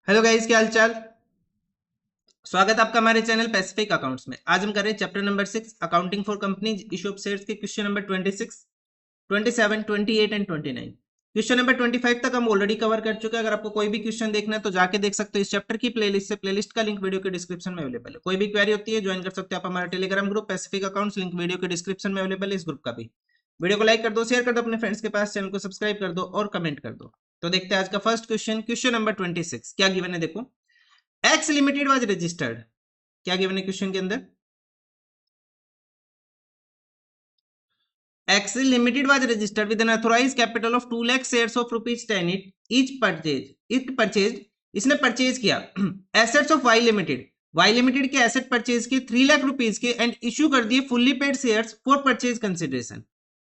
Hello guys, क्या हाल चाल। स्वागत है आपका हमारे चैनल पैसिफिक अकाउंट्स में। आज हम कर रहे हैं chapter number 6 accounting for companies issue of shares के question number 26, 27, 28 and 29। Question number 25 तक हम ऑलरेडी कवर कर चुके हैं। अगर आपको कोई भी क्वेश्चन देखना है तो जाके देख सकते हो इस चैप्टर की प्लेलिस्ट से। प्लेलिस्ट का लिंक वीडियो के डिस्क्रिप्शन में अवेलेबल है। कोई भी क्वेरी होती है ज्वाइन कर सकते हो आप हमारा Telegram group Pacific accounts, link video के डिस्क्रिप्शन में अवेलेबल है इस ग्रुप का भी। वीडियो को लाइक कर दो, शेयर कर दो अपने फ्रेंड्स के पास, चैनल को सब्सक्राइब कर दो और कमेंट कर दो। तो देखते हैं आज का फर्स्ट क्वेश्चन। क्वेश्चन नंबर 26 क्या गिवन है देखो। एक्स लिमिटेड वाज रजिस्टर्ड, क्या गिवन है क्वेश्चन के अंदर। Excel limited was registered with an authorized capital of 2 lakh shares of rupees 10 each purchased इसने परचेज किया assets of Y limited. Y limited के एसेट परचेज किए 3 लाख रुपीज के and issue कर दिए fully paid shares for purchase consideration.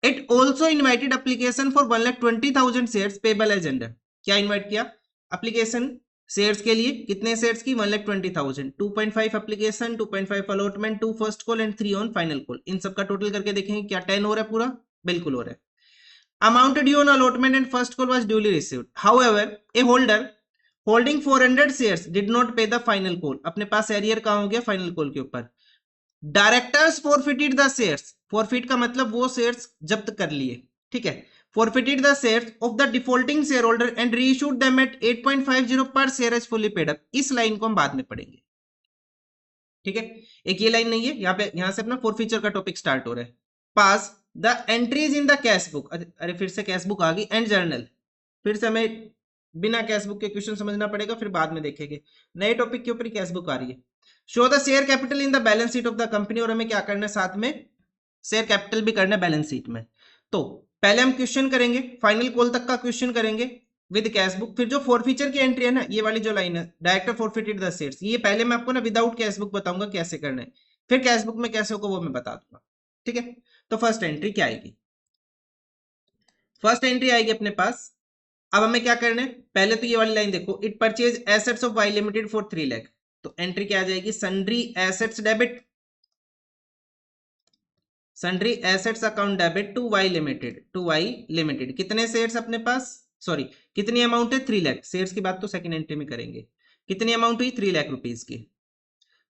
It also invited application for 1,20,000 shares payable as under. क्या invite किया application shares के लिए, कितने शेयर्स की 1,20,000, 2.5 application, 2.5 allotment, 2 first call and 3 on final call. इन सब का टोटल करके देखेंगे क्या 10 हो रहा है पूरा, बिल्कुल हो रहा है। Amount due on allotment and first call was duly received, however A holder holding 400 shares did not pay the final call. अपने पास एरियर कहां हो गया फाइनल कॉल के ऊपर। Directors forfeited the shares, forfeit का मतलब वो शेयर्स जब्त कर लिए, ठीक है। forfeited the shares of the defaulting shareholder and reissued them at 8.50 per share as fully paid up। इस लाइन को हम बाद में पढ़ेंगे, ठीक है। एक ये लाइन नहीं है यहाँ पे, यहां से अपना फॉरफीचर का टॉपिक स्टार्ट हो रहा है। Pass the entries in the cash book, अरे फिर से कैश बुक आ गई, एंड जर्नल। फिर से हमें बिना कैश बुक के क्वेश्चन समझना पड़ेगा, फिर बाद में देखेंगे। नए टॉपिक के ऊपर कैश बुक आ रही है। Show the share capital in the balance sheet of the company, और हमें क्या करना है साथ में शेयर कैपिटल भी करना है बैलेंस शीट में। तो पहले हम क्वेश्चन करेंगे, फाइनल कॉल तक का क्वेश्चन करेंगे विद कैश बुक। फिर जो फॉरफीचर की एंट्री है ना, ये वाली जो लाइन है डायरेक्टर फॉरफिटेड द शेयर्स, ये पहले मैं आपको ना विदाउट कैश बुक बताऊंगा कैसे करना है, फिर कैश बुक में कैसे होगा वो मैं बता दूंगा, ठीक है। तो फर्स्ट एंट्री क्या आएगी, फर्स्ट एंट्री आएगी अपने पास। अब हमें क्या करना है, पहले तो ये वाली लाइन देखो, it purchase assets of Y limited for 3 lakh. तो एंट्री क्या आ जाएगी, sundry assets debit, sundry assets account debit to Y limited, to Y limited. कितने शेयर्स अपने पास, सॉरी कितनी अमाउंट है 3 लाख। शेयर्स की बात तो सेकंड एंट्री में करेंगे। कितनी अमाउंट हुई 3 लाख रुपीज की।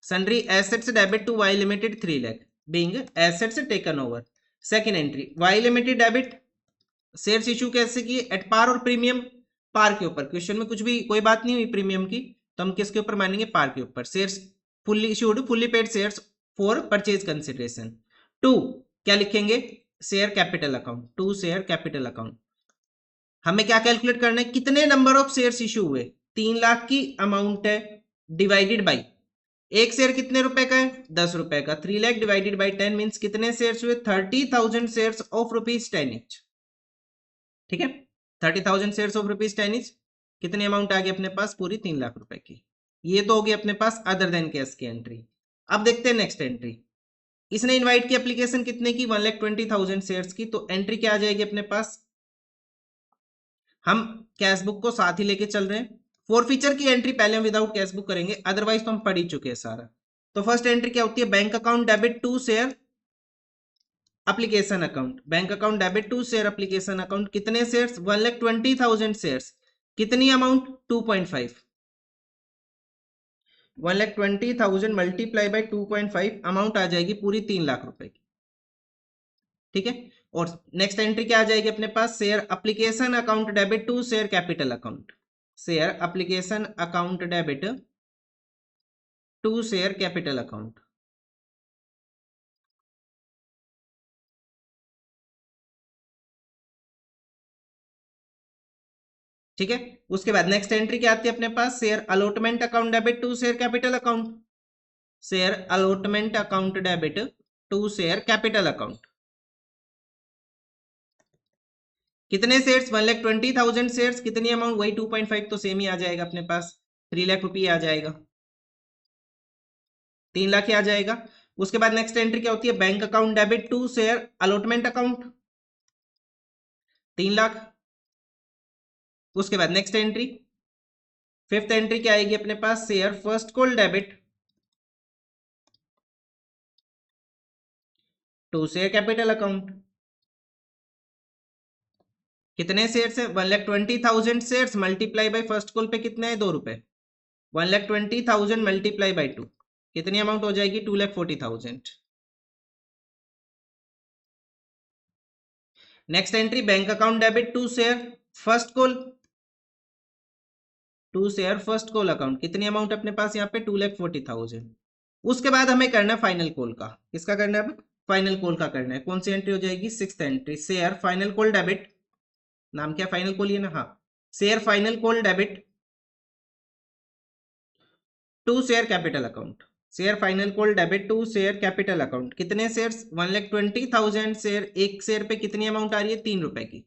Sundry assets debit to Y limited 3 lakh being assets taken over. Second entry Y limited debit, shares issue कैसे किए, एट पार और प्रीमियम। पार के ऊपर, क्वेश्चन में कुछ भी कोई बात नहीं हुई प्रीमियम की, तो हम किसके ऊपर मानेंगे, पार के ऊपर। Shares fully issued, fully paid shares for purchase consideration. To क्या लिखेंगे, share capital account, to share capital account. हमें क्या कैलकुलेट करना है, कितने नंबर ऑफ शेयर्स इशू हुए, 3 लाख की अमाउंट है, डिवाइडेड बाई एक शेयर कितने रुपए का है 10 रुपए का। 3 लाख डिवाइडेड बाई 10 मींस कितने शेयर्स हुए 30,000 शेयर्स ऑफ रुपीज 10 इच, ठीक है। 30,000 शेयर्स ऑफ रुपीज 10 इच, कितनी अमाउंट आ गई अपने पास, पूरी 3 लाख रुपए की। ये तो होगी अपने पास अदर देन कैश की एंट्री। अब देखते हैं नेक्स्ट एंट्री। इसने इनवाइट की एप्लीकेशन कितने की, 1,20,000 शेयर्स की। तो एंट्री क्या आ जाएगी अपने पास, हम कैश बुक को साथ ही लेके चल रहे हैं। फॉरफीचर की एंट्री पहले हम विदाउट कैश बुक करेंगे, अदरवाइज तो हम पढ़ ही चुके हैं सारा। तो फर्स्ट एंट्री क्या होती है, bank account debit to share application account, bank account debit to share application account. कितने शेयर्स 1,20,000 शेयर्स, कितनी अमाउंट 2.5, 1,20,000 मल्टीप्लाई बाई 2.5, अमाउंट आ जाएगी पूरी 3 लाख रुपए की, ठीक है। और नेक्स्ट एंट्री क्या आ जाएगी अपने पास, share application account debit to share capital account, share application account debit to share capital account, ठीक है। उसके बाद नेक्स्ट एंट्री क्या आती है अपने पास, share allotment account debit to share capital account, share allotment account debit to share capital account. कितने शेयर्स 1,20,000 शेयर्स, कितनी अमाउंट वही 2.5, तो सेम ही आ जाएगा अपने पास, 3 लाख रुपये आ जाएगा, 3 लाख ही आ जाएगा। उसके बाद नेक्स्ट एंट्री क्या होती है, bank account debit to share allotment account 3 lakh. उसके बाद नेक्स्ट एंट्री, फिफ्थ एंट्री क्या आएगी अपने पास, share first call debit to share capital account. कितने शेयर्स है 1,20,000 shares multiply by first call पे कितने हैं 2 रुपए, 1,20,000 मल्टीप्लाई बाई 2 कितनी अमाउंट हो जाएगी? 2,40,000। Next entry bank account debit to share first call, to share first call account, कितनी अमाउंट अपने पास यहाँ पे? 2,40,000। उसके बाद हमें करना है फाइनल कॉल का। किसका करना है? अब फाइनल कॉल का करना है। कौन सी एंट्री हो जाएगी? Sixth entry, share final call debit, नाम क्या? फाइनल कॉल ये ना, हाँ, share final call debit to share capital account, share final call debit to share capital account. कितने शेयर्स? 1,20,000 शेयर। एक शेयर पे कितनी अमाउंट आ रही है? 3 रुपए की।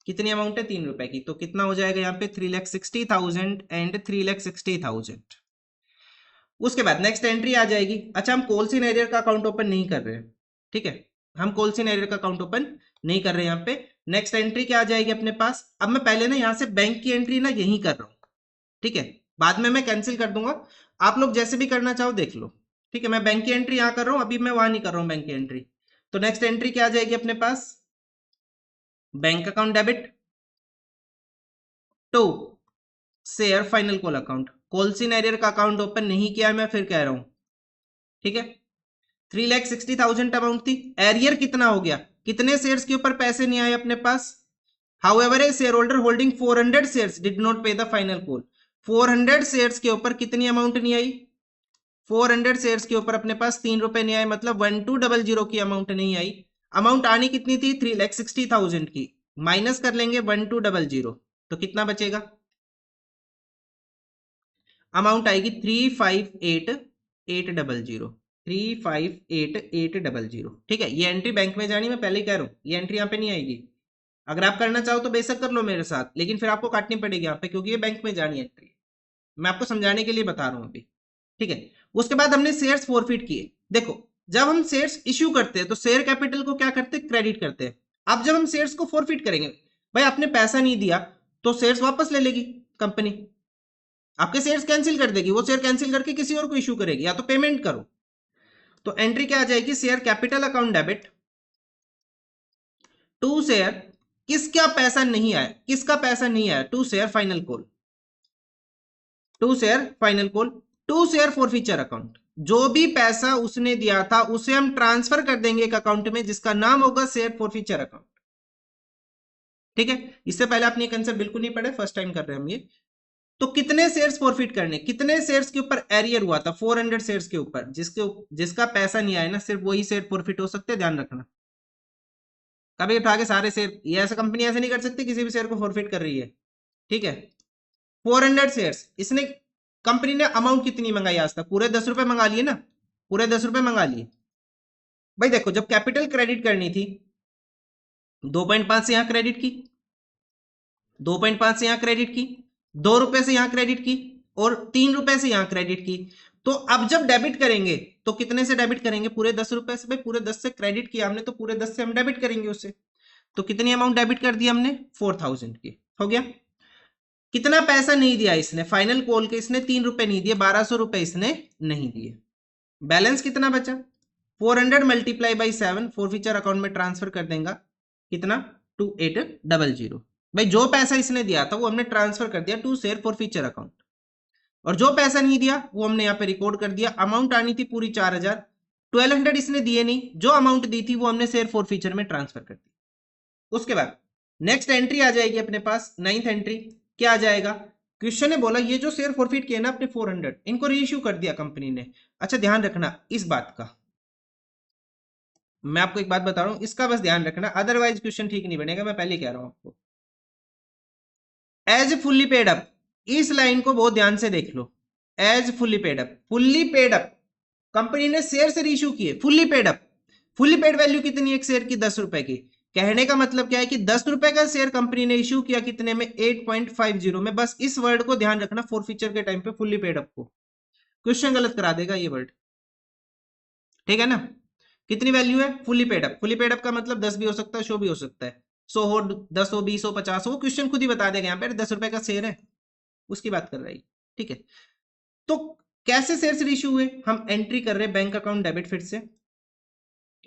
कितनी अमाउंट है? 3 रुपए की। तो कितना हो जाएगा यहाँ पे? 3,60,000 एंड 3,60,000। उसके बाद नेक्स्ट एंट्री आ जाएगी। अच्छा, हम कोलसिन एरियर का अकाउंट ओपन नहीं कर रहे हैं, ठीक है, हम कोलसिन एरियर का अकाउंट ओपन नहीं कर रहे हैं यहाँ पे। नेक्स्ट एंट्री क्या आ जाएगी अपने पास? अब मैं पहले ना यहाँ से बैंक की एंट्री ना यही कर रहा हूँ, ठीक है, बाद में मैं कैंसिल कर दूंगा। आप लोग जैसे भी करना चाहो देख लो, ठीक है। मैं बैंक की एंट्री यहाँ कर रहा हूँ, अभी मैं वहां नहीं कर रहा हूँ बैंक की एंट्री। तो नेक्स्ट एंट्री क्या आ जाएगी अपने पास? Bank account debit to share final call account. Calls in arrear का अकाउंट ओपन नहीं किया मैं फिर कह रहा हूं, ठीक है। 3,60,000 अमाउंट थी, एरियर कितना हो गया? कितने शेयर्स के ऊपर पैसे नहीं आए अपने पास? However a shareholder holding 400 shares did not pay the final call. 400 shares के ऊपर कितनी अमाउंट नहीं आई? 400 शेयर्स के ऊपर अपने पास 3 रुपए नहीं आए, मतलब 1,200 की अमाउंट नहीं आई। अमाउंट आनी कितनी थी? 3,60,000 की। माइनस कर लेंगे 1,200, तो कितना बचेगा? अमाउंट आएगी 358,800, 358,800, ठीक है। ये एंट्री बैंक में जानी, मैं पहले ही कह रहा हूं, ये एंट्री यहाँ पे नहीं आएगी। अगर आप करना चाहो तो बेशक कर लो मेरे साथ, लेकिन फिर आपको काटनी पड़ेगी यहाँ पे, क्योंकि ये बैंक में जानी एंट्री। मैं आपको समझाने के लिए बता रहा हूँ अभी, ठीक है। उसके बाद हमने शेयर्स फॉरफिट किए। देखो, जब हम शेयर्स इश्यू करते हैं तो शेयर कैपिटल को क्या करते हैं? क्रेडिट करते हैं। अब जब हम शेयर्स को फॉरफिट करेंगे, भाई आपने पैसा नहीं दिया तो शेयर्स वापस ले लेगी कंपनी, आपके शेयर्स कैंसिल कर देगी, वो शेयर कैंसिल करके किसी और को इश्यू करेगी, या तो पेमेंट करो। तो एंट्री क्या आ जाएगी? Share capital account debit to share, किसका पैसा नहीं आया? किसका पैसा नहीं आया? To share final call, to share final call to share forfeiture account. जो भी पैसा उसने दिया था उसे हम ट्रांसफर कर देंगे एक अकाउंट में जिसका नाम होगा शेयर फॉरफीचर अकाउंट, ठीक है। इससे पहले आपने ये कंसेप्ट बिल्कुल नहीं पढ़े, फर्स्ट टाइम कर रहे हैं हम ये। तो कितने शेयर्स फॉरफिट करने? कितने शेयर्स के ऊपर एरियर हुआ था? 400 शेयर्स के ऊपर, जिसका पैसा नहीं आया ना, सिर्फ वही शेयर फॉरफिट हो सकते हैं, ध्यान रखना। कभी उठा के सारे शेयर, ये ऐसा कंपनी ऐसे नहीं कर सकती किसी भी शेयर को फॉरफिट कर रही है, ठीक है। 400 शेयर्स, इसने कंपनी ने अमाउंट कितनी मंगाई आज तक? पूरे 10 रुपए मंगा लिए ना, पूरे 10 रुपए मंगा लिए। भाई देखो, जब कैपिटल क्रेडिट करनी थी 2.5 से यहां क्रेडिट की, 2.5 से यहां क्रेडिट की, 2 रुपए से यहां क्रेडिट की, और 3 रुपए से यहां क्रेडिट की। तो अब जब डेबिट करेंगे तो कितने से डेबिट करेंगे? पूरे 10 रुपए से। भाई पूरे 10 से क्रेडिट किया हमने, तो पूरे 10 से हम डेबिट करेंगे उससे। तो कितनी अमाउंट डेबिट कर दी हमने? 4,000 की। हो गया। कितना पैसा नहीं दिया इसने फाइनल कॉल के? इसने 3 रुपए नहीं दिए, 1,200 रुपए इसने नहीं दिए। बैलेंस कितना बचा? 400 मल्टीप्लाई बाई 7 फॉरफीचर अकाउंट में ट्रांसफर कर देगा। कितना? 2,800। भाई जो पैसा इसने दिया था वो हमने ट्रांसफर कर दिया टू शेयर फॉरफीचर अकाउंट, और जो पैसा नहीं दिया वो हमने यहाँ पे रिकॉर्ड कर दिया। अमाउंट आनी थी पूरी 4,000, 1,200 इसने दिए नहीं, जो अमाउंट दी थी वो हमने शेयर फॉरफीचर में ट्रांसफर कर दी। उसके बाद नेक्स्ट एंट्री आ जाएगी अपने पास, नाइन्थ एंट्री। क्या आ जाएगा? क्वेश्चन ने बोला ये जो शेयर फॉरफिट किए ना अपने 400, इनको रीइश्यू कर दिया कंपनी ने। अच्छा, ध्यान रखना इस बात का, मैं आपको एक बात बता रहा हूं, इसका बस ध्यान रखना, अदरवाइज क्वेश्चन ठीक नहीं बनेगा, मैं पहले कह रहा हूं आपको। एज फुल्ली पेड अप, इस लाइन को बहुत ध्यान से देख लो। As fully paid up, fully paid up company ने शेयर से रीइश्यू किए, fully paid up. Fully paid value कितनी? एक शेयर की 10 रुपए की। कहने का मतलब क्या है कि 10 रुपए का शेयर कंपनी ने इश्यू किया, कितने में? 8.50 में। बस इस वर्ड को ध्यान रखना फॉर फ्यूचर के टाइम पे, फुल्ली पेड अप को क्वेश्चन गलत करा देगा ये वर्ड, ठीक है ना। कितनी वैल्यू है? Fully paid up. Fully paid up का मतलब 10 भी हो सकता है, 100 भी हो सकता है, 100 हो, 10 हो, 20 हो, 50 हो, वो क्वेश्चन खुद ही बता देगा यहाँ पे 10 रुपए का शेयर है, उसकी बात कर रही, ठीक है। तो कैसे शेयर इश्यू हुए? हम एंट्री कर रहे हैं बैंक अकाउंट डेबिट, फिर से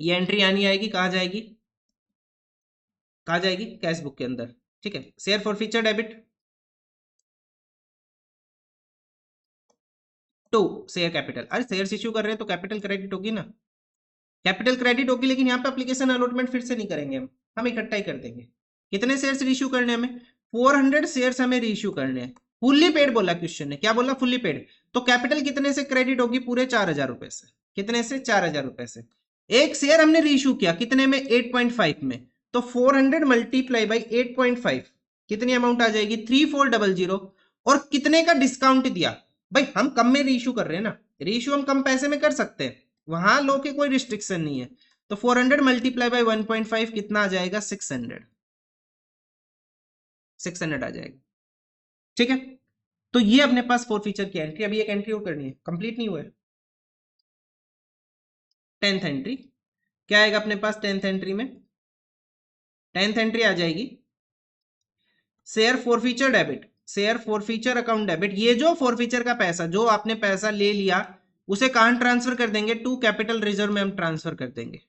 ये एंट्री आनी आएगी, कहां जाएगी? कहा जाएगी? कैश बुक के अंदर, ठीक है। Share forfeiture debit to share capital. अरे शेयर इश्यू कर रहे हैं तो कैपिटल क्रेडिट होगी ना, कैपिटल क्रेडिट होगी, लेकिन यहाँ पे एप्लीकेशन अलॉटमेंट फिर से नहीं करेंगे हम इकट्ठा ही कर देंगे। कितने शेयर्स रीइश्यू करने हमें? 400 शेयर्स हमें रीइश्यू करने हैं। फुल्ली पेड बोला क्वेश्चन ने, क्या बोला? Fully paid. तो कैपिटल कितने से क्रेडिट होगी? पूरे 4000 रुपए से। कितने से? 4000 रुपए से। एक शेयर हमने रीइश्यू किया कितने में? 8.5 में। तो 400 मल्टीप्लाई बाई 8.5 कितनी अमाउंट आ जाएगी? 3400। और कितने का डिस्काउंट दिया? भाई हम कम में रीइश्यू कर रहे हैं ना, रीइश्यू हम कम पैसे में कर सकते हैं, वहां लो के कोई रिस्ट्रिक्शन नहीं है। तो 400 मल्टीप्लाई बाई 1.5 कितना आ जाएगा? 600। 600 आ जाएगा। ठीक है, तो ये अपने पास फोर फीचर की एंट्री। अभी एक एंट्री और करनी है, कंप्लीट नहीं हुआ है। 10th एंट्री क्या आएगा अपने पास? 10th एंट्री में 10th एंट्री आ जाएगी share forfeiture debit, share forfeiture account debit. ये जो फॉर फीचर का पैसा, जो आपने पैसा ले लिया, उसे कहां ट्रांसफर कर देंगे? टू कैपिटल रिजर्व में हम ट्रांसफर कर देंगे।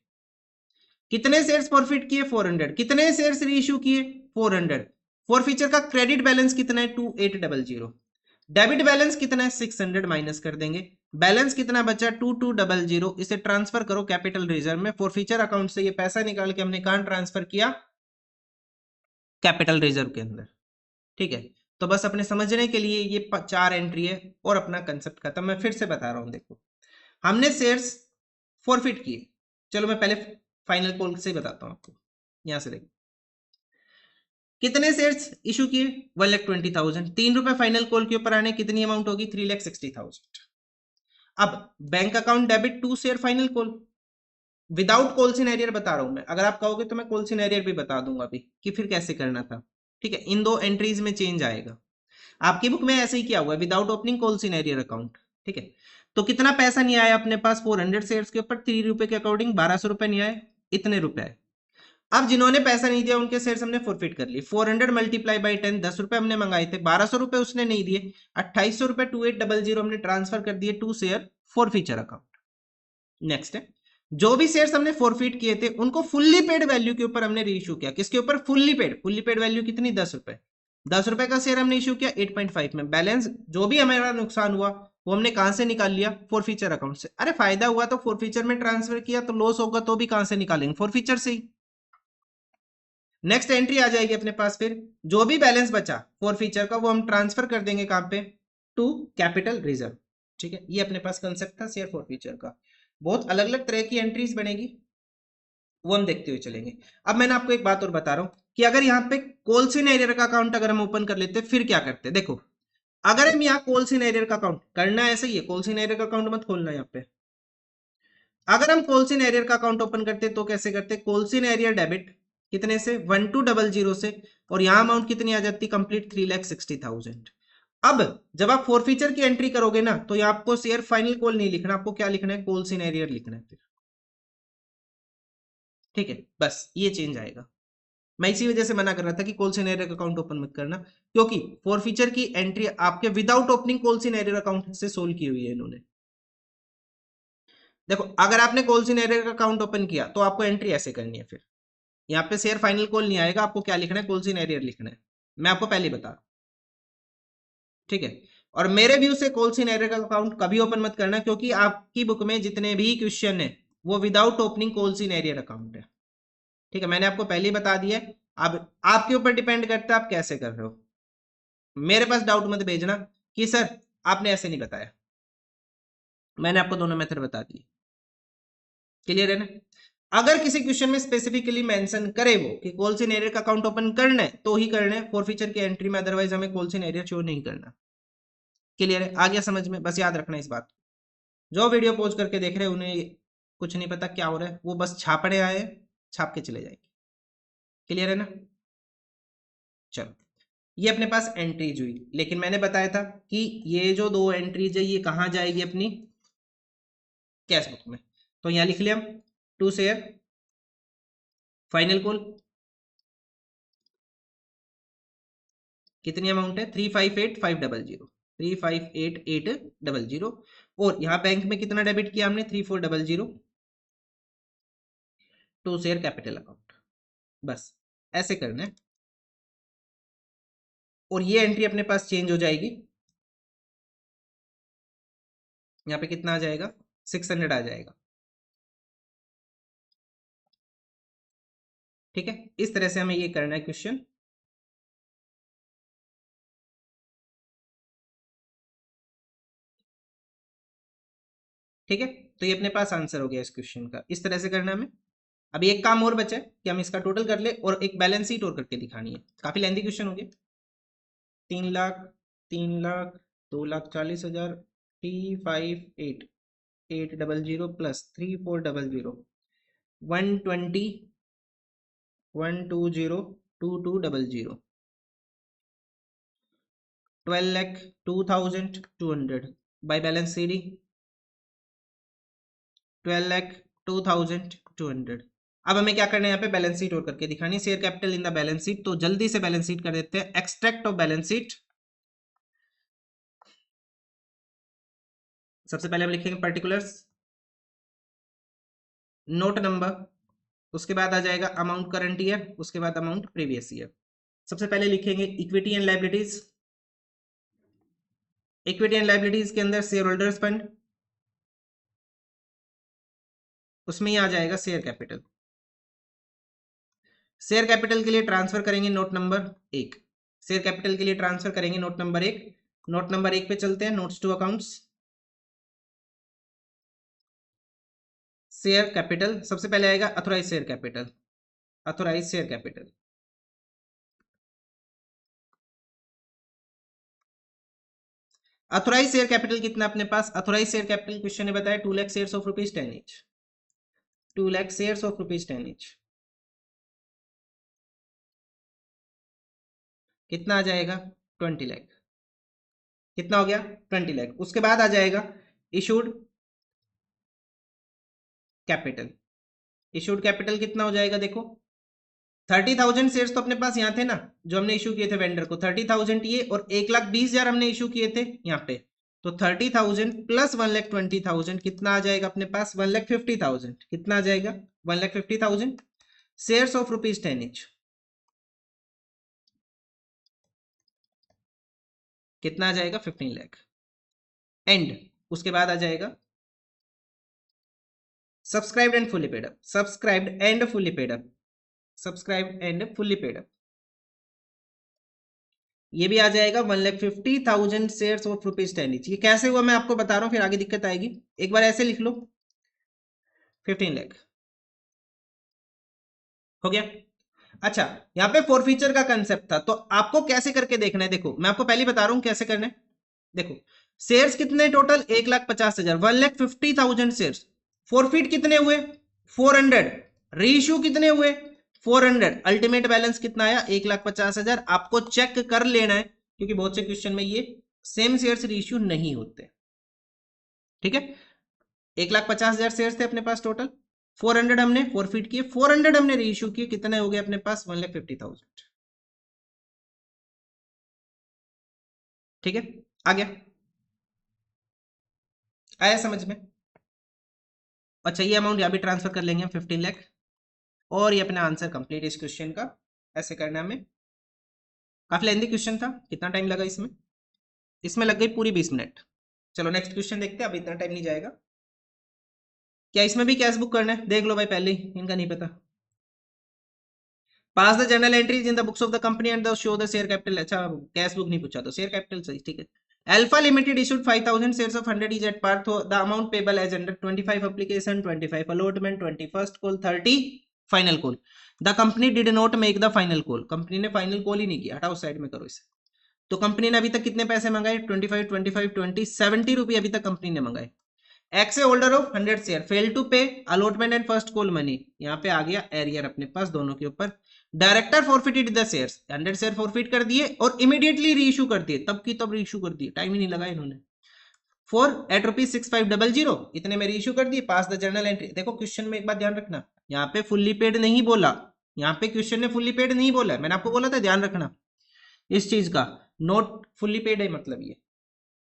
कितने शेयर्स फॉरफिट किए? 400। कितने शेयर्स रीइश्यू किए? 400। फॉर फीचर का क्रेडिट बैलेंस कितना है? 2800। डेबिट बैलेंस कितना है? 600 माइनस कर देंगे। बैलेंस कितना बचा? 2200। इसे ट्रांसफर करो कैपिटल रिजर्व में। फॉर फीचर अकाउंट से ये पैसा निकाल के हमने कहां ट्रांसफर किया? कैपिटल रिजर्व के अंदर। ठीक है, तो बस अपने समझने के लिए ये 4 एंट्री है और अपना कंसेप्ट खत्म। मैं फिर से बता रहा हूं, देखो हमने शेयर्स फॉरफिट किए। चलो मैं पहले फाइनल कॉल से बताता हूं आपको। यहां से देखो कितने शेयर्स इशू किए? 1,20,000। 3 रुपए फाइनल कॉल के ऊपर आने, कितनी अमाउंट होगी? 3,60,000। अब bank account debit to share final call, without calls in arrear बता रहा हूं मैं। अगर आप कहोगे तो मैं कॉल सिनेरियर भी बता दूंगा अभी कि फिर कैसे करना था। ठीक है, इन दो एंट्रीज में चेंज आएगा। आपकी बुक में ऐसे ही किया हुआ है, विदाउट ओपनिंग कॉल सिनेरियर अकाउंट। ठीक है, तो कितना पैसा नहीं आया अपने पास? 400 शेयर्स के ऊपर 3 रुपए के अकॉर्डिंग 1200 रुपए नहीं आए, इतने रुपए आए। अब जिन्होंने पैसा नहीं दिया उनके शेयर्स हमने फॉरफिट कर लिए। 400 मल्टीप्लाई बाई 10, 10 रुपए हमने मंगाए थे, 1200 रुपए उसने नहीं दिए, 2800 रुपए 2800 हमने ट्रांसफर कर दिए to share forfeiture account. Next है, जो भी शेयर्स हमने फॉरफिट किए थे उनको फुल्ली पेड वैल्यू के ऊपर हमने रीइश्यू किया। किसके ऊपर? Fully paid. Fully paid value कितनी? 10 रुपए। 10 रुपए का शेयर हमने इश्यू किया 8.5 में। बैलेंस जो भी हमारा नुकसान हुआ वो हमने कहां से निकाल लिया? फॉर फीचर अकाउंट से। अरे फायदा हुआ तो फॉर फीचर में ट्रांसफर किया, तो लॉस होगा तो भी कहां से निकालेंगे? फॉर फीचर से ही। नेक्स्ट एंट्री आ जाएगी अपने पास, फिर जो भी बैलेंस बचा फॉर फीचर का वो हम ट्रांसफर कर देंगे कहां पे? To capital reserve. ठीक है, ये अपने पास कंसेप्ट था शेयर फॉर फीचर का। बहुत अलग अलग तरह की एंट्रीज बनेगी, वो हम देखते हुए चलेंगे। अब मैंने आपको एक बात और बता रहा हूं कि अगर यहाँ पे कोलसिन एरियर का अकाउंट अगर हम ओपन कर लेते फिर क्या करते? देखो अगर हम यहाँ कोलसिन एरियर का अकाउंट करना है, ऐसा ही है, कोलसिन एरियर का अकाउंट मत खोलना यहाँ पे। अगर हम कोलसिन एरियर का अकाउंट ओपन करते तो कैसे करते? कोलसिन एरियर डेबिट कितने से? 1200 से, और यहां अमाउंट कितनी आ जाती? कंप्लीट 3,60,000। अब जब आप फोर फीचर की एंट्री करोगे ना, तो यहाँ आपको शेयर फाइनल कॉल नहीं लिखना, आपको क्या लिखना है? कोलसिन एरियर लिखना है फिर। ठीक है, बस ये चेंज आएगा। मैं इसी वजह से मना कर रहा था कि कॉल सिनेरियर अकाउंट ओपन मत करना, क्योंकि फॉर फीचर की एंट्री आपके विदाउट ओपनिंग कॉल सिनेरियर अकाउंट से सोल्व की हुई है इन्होंने। देखो अगर आपने कॉल सिनेरियर का अकाउंट ओपन किया तो आपको एंट्री ऐसे करनी है। फिर यहाँ पे शेयर फाइनल कॉल नहीं आएगा, आपको क्या लिखना है? कॉल सिनेरियर लिखना है। मैं आपको पहले बता रहा हूं, ठीक है। और मेरे व्यू से कॉल सिनेरियर का अकाउंट कभी ओपन मत करना, क्योंकि आपकी बुक में जितने भी क्वेश्चन है वो विदाउट ओपनिंग कॉल सिनेरियर अकाउंट है। ठीक है, मैंने आपको पहले ही बता दिया है। अब आपके ऊपर डिपेंड करता है आप कैसे कर रहे हो। मेरे पास डाउट मत भेजना कि सर आपने ऐसे नहीं बताया, मैंने आपको दोनों मेथड बता दिए। क्लियर है ना? अगर किसी क्वेश्चन में स्पेसिफिकली मेंशन करे वो कि कॉल सिनेरियर का अकाउंट ओपन करना है तो ही करना है फॉर फीचर की एंट्री में, अदरवाइज हमें कॉल सिनेरियर शो नहीं करना। क्लियर है? आ गया समझ में? बस याद रखना इस बात। जो वीडियो पोज करके देख रहे हैं उन्हें कुछ नहीं पता क्या हो रहा है, वो बस छापने आए, छाप के चले जाएंगे। क्लियर है ना? चलो, ये अपने पास एंट्रीज हुई, लेकिन मैंने बताया था कि ये जो दो एंट्रीज है ये कहां जाएगी? अपनी कैश बुक में। तो यहां लिख लिया हम टू शेयर फाइनल कॉल, कितनी अमाउंट है? 358,500, 358,800। और यहां बैंक में कितना डेबिट किया हमने? 3400 टू शेयर कैपिटल अकाउंट। बस ऐसे करना है, और ये एंट्री अपने पास चेंज हो जाएगी यहाँ पे कितना आ जाएगा, 600 आ जाएगा। ठीक है, इस तरह से हमें ये करना है क्वेश्चन। ठीक है, तो ये अपने पास आंसर हो गया इस क्वेश्चन का, इस तरह से करना हमें। अभी एक काम और बचा है कि हम इसका टोटल कर ले और एक बैलेंस शीट और करके दिखानी है। काफी लेंथी क्वेश्चन हो गया। 3 lakh, 3 lakh, 2,40,000, 358, 800 plus 3400, 120, 120, 2200, 12,02,200 by balance CD, 12,02,200। अब हमें क्या करना है, यहाँ पे बैलेंस शीट और करके दिखानी है, share capital in the balance sheet. तो जल्दी से बैलेंस शीट कर देते हैं, एक्सट्रैक्ट ऑफ बैलेंस शीट। सबसे पहले हम लिखेंगे पर्टिकुलर्स, नोट नंबर, उसके बाद आ जाएगा अमाउंट करंट ईयर, उसके बाद अमाउंट प्रीवियस ईयर। सबसे पहले लिखेंगे equity and liabilities. Equity and liabilities के अंदर शेयर होल्डर्स फंड, उसमें ही आ जाएगा शेयर कैपिटल। शेयर कैपिटल के लिए ट्रांसफर करेंगे नोट नंबर 1। शेयर कैपिटल के लिए ट्रांसफर करेंगे नोट नंबर 1। नोट नंबर 1 पे चलते हैं, notes to accounts. Share capital सबसे पहले आएगा authorise share capital, authorise share capital. Authorise share capital कितना अपने पास, अथोराइज शेयर कैपिटल क्वेश्चन ने बताया 2 lakh shares of rupees 10 each, 2 lakh shares of rupees 10 each। कितना आ जाएगा, 20 लाख। कितना हो गया, 20 लाख। उसके बाद आ जाएगा इशूड कैपिटल। इशूड कैपिटल कितना हो जाएगा, देखो 30,000 शेयर्स तो अपने पास यहाँ थे ना, जो हमने इशू किए थे वेंडर को, 30,000 ये, और 1,20,000 हमने इशू किए थे यहाँ पे। तो 30,000 प्लस 1,20,000 कितना आ जाएगा अपने पास, 1,50,000। कितना आ जाएगा, 1,50,000 शेयर्स ऑफ रुपीज 10 each। कितना आ जाएगा, 15 लाख। एंड उसके बाद आ जाएगा subscribed and fully paid up, subscribed and fully paid up, subscribed and fully paid up. ये भी आ जाएगा 1,50,000 शेयर्स ऑफ रुपीज 10 each। ये कैसे हुआ मैं आपको बता रहा हूं, फिर आगे दिक्कत आएगी। एक बार ऐसे लिख लो, 15 लाख हो गया। अच्छा, यहाँ पे फोर फीचर का कंसेप्ट था, तो आपको कैसे करके देखना है, देखो मैं आपको पहले बता रहा हूं कैसे करना है। देखो शेयर्स कितने टोटल, 1,50,000, 1,50,000 शेयर्स। फोरफीट कितने हुए, 400। रीइश्यू कितने हुए, 400। अल्टीमेट बैलेंस कितना आया, 1,50,000। आपको चेक कर लेना है, क्योंकि बहुत से क्वेश्चन में ये सेम शेयर्स रीइश्यू नहीं होते। ठीक है, 1,50,000 शेयर्स थे अपने पास टोटल, 400 हमने फोरफीट किए, 400 हमने रीइश्यू किए, कितने हो गए अपने पास, 1,50,000। ठीक है, आ गया, आया समझ में। अच्छा, ये अमाउंट यहाँ भी ट्रांसफर कर लेंगे हम, 15 लाख। और ये अपना आंसर कंप्लीट इस क्वेश्चन का। ऐसे करना है हमें। काफी लेंथी क्वेश्चन था, कितना टाइम लगा इसमें, इसमें लग गई पूरी 20 मिनट। चलो नेक्स्ट क्वेश्चन देखते हैं, अब इतना टाइम नहीं जाएगा। क्या इसमें भी कैश बुक करना है, देख लो भाई पहले ही, इनका नहीं पता। Pass the journal entries in the books of the company and the show the share capital. अच्छा, कैश बुक नहीं पूछा, तो शेयर कैपिटल सही, ठीक है। Alpha Limited issued 5,000 shares of 100 each at par. So the amount payable as under 25 application, 25 allotment, 21st call, 30 final call. The company did not make the final call. Company ने final call ही नहीं किया, हटाओ side में करो इसे। तो company ने अभी तक कितने पैसे मंगाए, 25, 25, 20, 70 रुपये अभी तक कंपनी ने मंगाए। X a holder of 100 share fail to pay allotment and first call money. यहाँ पे आ गया एरियर अपने पास दोनों के ऊपर। Director forfeited the shares, 100 share forfeit कर दिए और इमीडिएटली रीइश्यू कर दिए, तब की तब रीइश्यू कर दिए, टाइम ही नहीं लगा इन्होंने। फॉर एट ₹6500 इतने में रीइश्यू कर दिए। पास द जर्नल एंट्री। देखो क्वेश्चन में एक बात ध्यान रखना, यहाँ पे फुल्ली पेड नहीं बोला, यहाँ पे क्वेश्चन ने फुल्ली पेड नहीं बोला, मैंने आपको बोला था ध्यान रखना इस चीज का। नोट फुल्ली पेड है मतलब ये,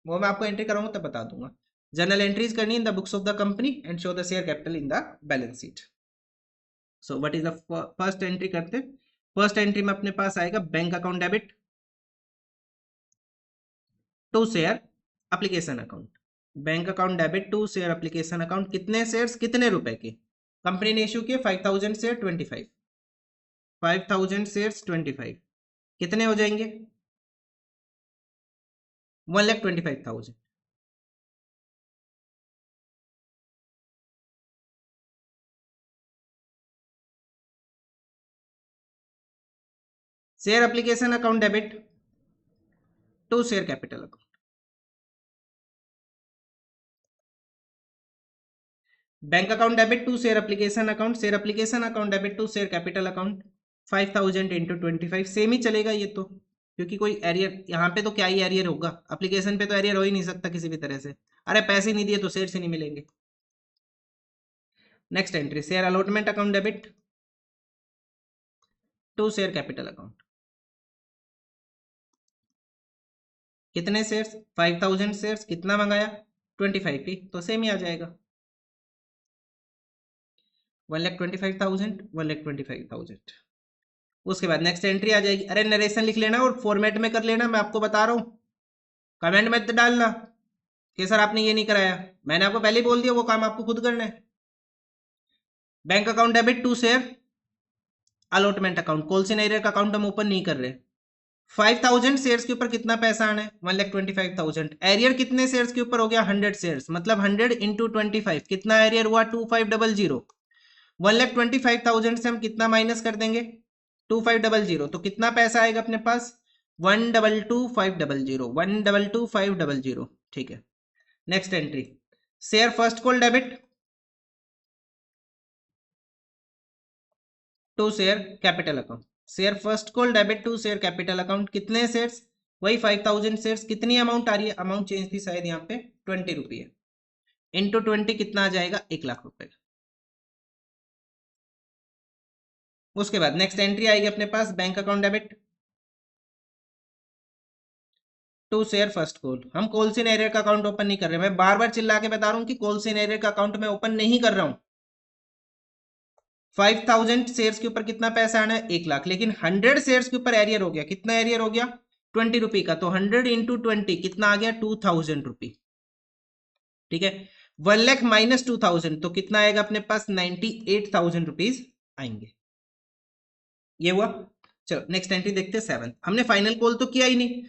वो मैं आपको एंट्री कराऊंगा तब बता दूंगा। जर्नल एंट्रीज करनी in the books of the company and show the share capital in the balance sheet. So what is the first entry करते। फर्स्ट एंट्री में अपने पास आएगा bank account debit to share application account. Bank account debit to share application account, कितने shares कितने रुपए के, company ने इशू किए 5000 शेयर 25, 5000 शेयर्स 25 कितने हो जाएंगे 1,25,000। Share application account debit to share capital account, bank account debit to share application account, share application account debit to share capital account, 5000 into 25 same ही चलेगा ये तो, क्योंकि कोई एरियर यहाँ पे तो क्या ही एरियर होगा, एप्लीकेशन पे तो एरियर हो ही नहीं सकता किसी भी तरह से, अरे पैसे नहीं दिए तो शेयर से नहीं मिलेंगे। Next entry share allotment account debit to share capital account, कितने शेयर्स 5000 शेयर्स, कितना मंगाया 25 की, तो सेम ही आ जाएगा 1,25,000 1,25,000। उसके बाद नेक्स्ट एंट्री आ जाएगी, अरे नरेशन लिख लेना और फॉर्मेट में कर लेना, मैं आपको बता रहा हूं, कमेंट मत डालना कि सर आपने ये नहीं कराया, मैंने आपको पहले ही बोल दिया वो काम आपको खुद करना है। Bank account debit to share allotment account, calls in arrear का अकाउंट हम ओपन नहीं कर रहे, 5000 शेयर्स के ऊपर कितना पैसा आना है 1,25,000, एरियर कितने शेयर्स के ऊपर हो गया 100 शेयर्स, मतलब 100 इंटू 25 कितना एरियर हुआ 2500, 1,25,000 से हम कितना माइनस कर देंगे 2500, तो कितना पैसा आएगा अपने पास 1,22,500, 1,22,500, ठीक है। Next entry share first call debit to share capital account, share first call debit to share capital account, कितने शेयर्स वही 5000 शेयर्स, कितनी अमाउंट आ रही है, अमाउंट चेंज थी शायद यहाँ पे 20 रुपये, इंटू 20 कितना आ जाएगा 1,00,000 रुपए। उसके बाद नेक्स्ट एंट्री आएगी अपने पास bank account debit to share first call, हम कोलसन एरियर का अकाउंट ओपन नहीं कर रहे, मैं बार बार चिल्ला के बता रहा हूँ कि कोलसन एरियर का अकाउंट मैं ओपन नहीं कर रहा हूँ। 5000 शेयर्स के ऊपर कितना पैसा आना है 1,00,000, लेकिन 100 शेयर्स के ऊपर एरियर हो गया, कितना एरियर हो गया 20 रुपए का, तो 100 इंटू 20 कितना आ गया 2000 रुपी, ठीक है। 1,00,000 माइनस 2000 तो कितना आएगा अपने पास 98,000 रुपीज आएंगे, ये हुआ। चलो नेक्स्ट एंट्री देखते हैं 7, हमने फाइनल कॉल तो किया ही नहीं,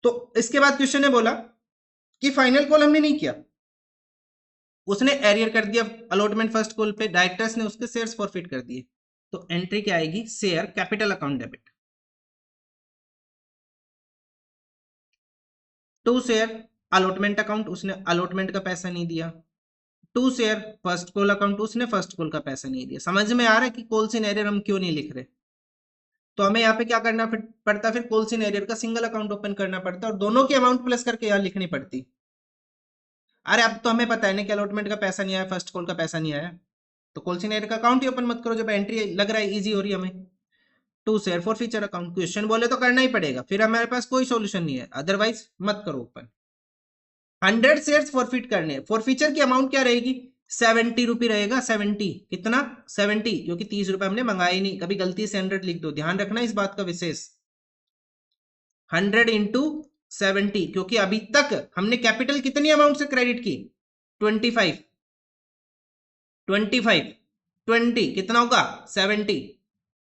तो इसके बाद क्वेश्चन ने बोला कि फाइनल कॉल हमने नहीं किया, उसने एरियर कर दिया अलॉटमेंट फर्स्ट कॉल पे, डायरेक्टर्स ने उसके शेयर्स फॉरफिट कर दिए, तो एंट्री क्या आएगी share capital account debit to share allotment account, उसने अलॉटमेंट का पैसा नहीं दिया, to share first call account, उसने फर्स्ट कॉल का पैसा नहीं दिया। समझ में आ रहा है कि कॉल्सन एरियर हम क्यों नहीं लिख रहे, तो हमें यहाँ पे क्या करना पड़ता, फिर कॉल्सन एरियर का सिंगल अकाउंट ओपन करना पड़ता और दोनों की अमाउंट प्लस करके यहाँ लिखनी पड़ती। अरे अब तो हमें पता है ना कि अलॉटमेंट का पैसा नहीं आया, फर्स्ट कॉल का पैसा नहीं आया, तो कॉल्सन एरियर का अकाउंट ही ओपन मत करो, जब एंट्री लग रहा है इजी हो रही है हमें। To share forfeiture account, question बोले तो करना ही पड़ेगा, फिर हमारे पास कोई सॉल्यूशन नहीं है, अदरवाइज मत करो ओपन। 100 शेयर्स फॉरफिट करने, फॉरफीचर की अमाउंट क्या रहेगी 70 रुपी रहेगा, 70 कितना 70, क्योंकि 30 रुपए हमने मंगाए ही नहीं, कभी गलती से 100 लिख दो, ध्यान रखना इस बात का विशेष, 100 इंटू 70, क्योंकि अभी तक हमने कैपिटल कितनी अमाउंट से क्रेडिट की 25, 25 20 कितना होगा 70,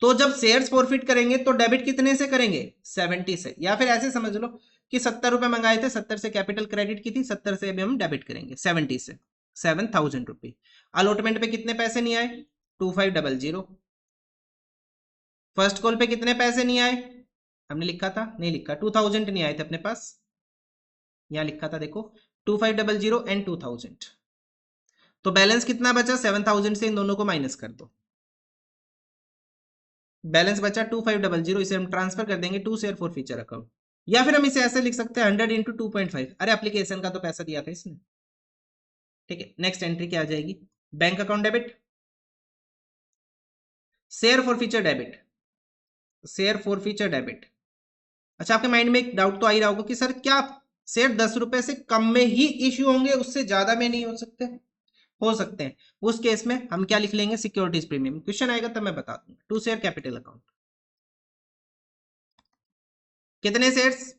तो जब शेयर्स फॉरफिट करेंगे तो डेबिट कितने से करेंगे 70 से, या फिर ऐसे समझ लो कि 70 रुपए मंगाए थे, 70 से कैपिटल क्रेडिट की थी, 70 से अभी हम डेबिट करेंगे 70 से, 7,000 रुपी। अलॉटमेंट पे कितने पैसे नहीं आए 2500, फर्स्ट कॉल पे कितने पैसे नहीं आए, हमने लिखा था नहीं लिखा, 2000 नहीं आए थे अपने पास, यहां लिखा था देखो 2500 एंड 2000, तो बैलेंस कितना बचा 7000 से इन दोनों को माइनस कर दो, बैलेंस बचा 2500, इसे हम ट्रांसफर कर देंगे to share forfeiture account, या फिर हम इसे ऐसे लिख सकते हैं 100 इंटू 2.5, अरे एप्लीकेशन का तो पैसा दिया था इसने, ठीक है। नेक्स्ट एंट्री क्या आ जाएगी bank account debit share forfeiture debit, share forfeiture debit. अच्छा आपके माइंड में एक डाउट तो आ ही रहा होगा कि सर क्या शेयर 10 रुपए से कम में ही इश्यू होंगे, उससे ज्यादा में नहीं हो सकते हैं, उस केस में हम क्या लिख लेंगे सिक्योरिटीज प्रीमियम, क्वेश्चन आएगा तब मैं बता दूंगा। टू शेयर कैपिटल अकाउंट, कितने शेयर्स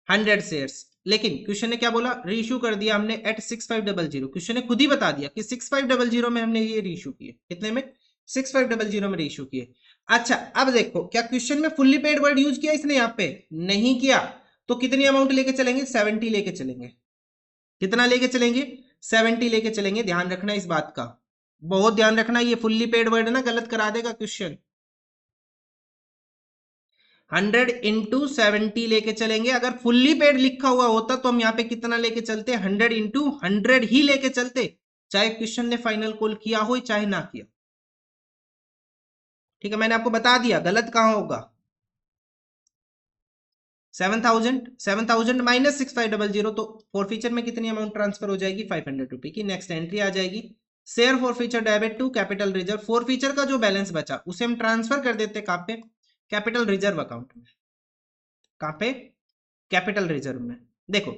100 शेयर्स, लेकिन क्वेश्चन ने क्या बोला, रीइश्यू कर दिया हमने एट 6500। क्वेश्चन ने खुद ही बता दिया कि 6500 में हमने ये रीइश्यू किए, कितने में, 6500 में रीइश्यू किए। अच्छा अब देखो क्या क्वेश्चन में फुल्ली पेड वर्ड यूज किया इसने, यहाँ पे नहीं किया, तो कितनी अमाउंट लेके चलेंगे, 70 लेके चलेंगे। कितना लेके चलेंगे, 70 लेके चलेंगे। ध्यान रखना इस बात का, बहुत ध्यान रखना, ये फुल्ली पेड वर्ड ना गलत करा देगा क्वेश्चन। 100 इंटू 70 लेके चलेंगे। अगर फुल्ली पेड लिखा हुआ होता तो हम यहाँ पे कितना लेके चलते, 100 इंटू 100 ही लेके चलते, चाहे क्वेश्चन ने फाइनल कॉल किया हो चाहे ना किया। ठीक है, मैंने आपको बता दिया गलत कहां होगा। 7000 माइनस 6500, तो फॉर फीचर में कितनी अमाउंट ट्रांसफर हो जाएगी, 500 रुपए की। नेक्स्ट एंट्री आ जाएगी, share forfeiture debit to capital reserve. Forfeiture का जो बैलेंस बचा उसे हम ट्रांसफर कर देते कहां पे, कैपिटल रिजर्व अकाउंट में। कहां पे, कैपिटल रिजर्व में। देखो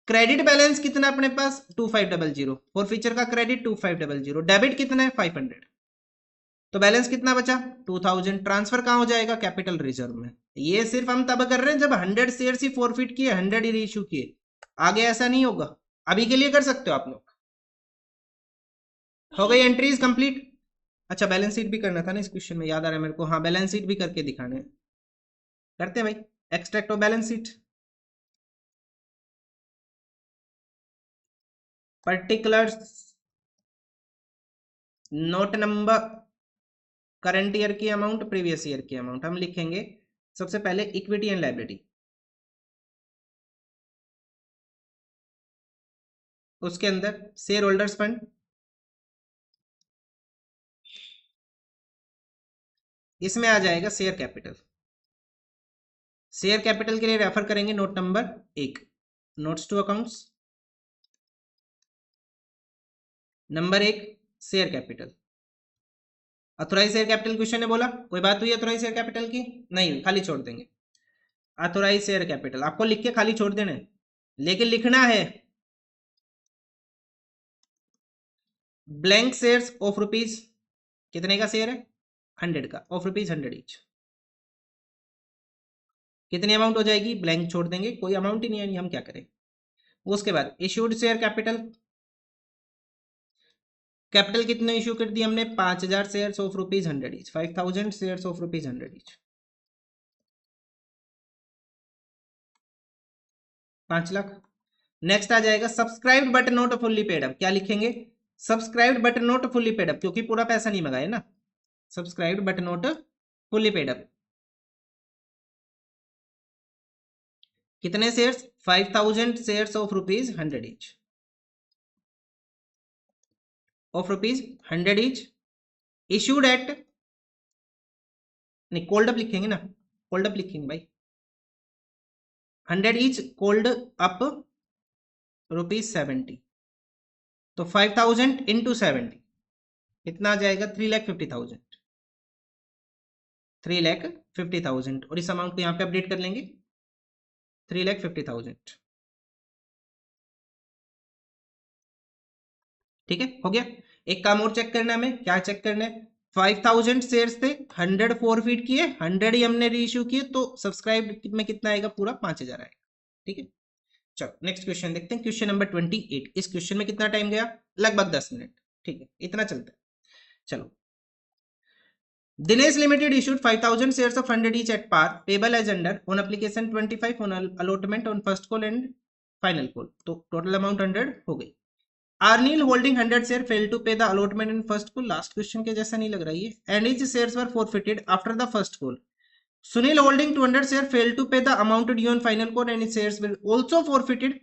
क्रेडिट बैलेंस कितना अपने पास 2500, फॉर फीचर का क्रेडिट 2500, डेबिट कितना है 500, तो बैलेंस कितना बचा 2000। ट्रांसफर कहां हो जाएगा, कैपिटल रिजर्व में। ये सिर्फ हम तब कर रहे हैं जब 100 शेयर ही फॉरफिट किए, 100 ही इशू किए, आगे ऐसा नहीं होगा। अभी के लिए कर सकते हो आप लोग। हो गई एंट्रीज कंप्लीट। अच्छा बैलेंस शीट भी करना था ना इस क्वेश्चन में, याद आ रहा है मेरे को, हाँ बैलेंस शीट भी करके दिखाने हैं। करते हैं भाई, extract of balance sheet, particulars, note number, current year की अमाउंट, प्रीवियस ईयर की अमाउंट। हम लिखेंगे सबसे पहले इक्विटी एंड लायबिलिटी, उसके अंदर शेयर होल्डर्स फंड, इसमें आ जाएगा शेयर कैपिटल। शेयर कैपिटल के लिए रेफर करेंगे note number 1, notes to accounts, number 1 share capital. Authorise share capital question ने बोला, कोई बात हुई अथोराइज शेयर कैपिटल की, नहीं खाली छोड़ देंगे। अथोराइज शेयर कैपिटल आपको लिख के खाली छोड़ देना है, लेकिन लिखना है ब्लैंक शेयर्स ऑफ रुपीज, कितने का शेयर है 100 का, ऑफ रुपीज 100 ईच। कितनी अमाउंट हो जाएगी, ब्लैंक छोड़ देंगे, कोई अमाउंट ही नहीं है, हम क्या करें। उसके बाद इश्यूड शेयर कैपिटल, कैपिटल कितने इशू कर दिए हमने, 5000 share of rupees 100 each, 5000 share of rupees 100 each, 5 lakh. Next आ जाएगा subscribed but not fully paid up, क्या लिखेंगे, subscribed but not fully paid up, क्योंकि पूरा पैसा नहीं मंगाया ना, subscribed but not fully paid up. कितने shares, 5000 shares of rupees 100 each, of rupees 100 each, issued eight, नहीं कोल्ड अप लिखेंगे ना, कोल्ड अप लिखेंगे भाई, 100 ईच कोल्ड अप रुपीज 70, तो 5000 इंटू 70 कितना आ जाएगा, 3,50,000, 3,50,000। और इस अमाउंट को यहाँ पे अपडेट कर लेंगे 3,50,000। ठीक है हो गया। एक काम और चेक करना है हमें, क्या चेक करना है, 5000 शेयर्स थे, 100 फॉरफिट किए, 100 ही हमने रीइश्यू किए, तो सब्सक्राइब में कितना आएगा, पूरा 5000 आएगा। ठीक है चलो नेक्स्ट क्वेश्चन देखते हैं, क्वेश्चन नंबर 28। इस क्वेश्चन में कितना टाइम गया, लगभग 10 मिनट। ठीक है इतना चलता है। चलो, Dinesh Limited issued 5,000 shares of 100 each at par, payable as under on application 25 on allotment on first call and final call. तो total amount 100 हो गई। Arnil holding 100 share failed to pay the allotment in first call. Last question के जैसा नहीं लग रहा है, and his shares were forfeited after the first call. Sunil holding 200 share failed to pay the amount due on final call and his shares were also forfeited.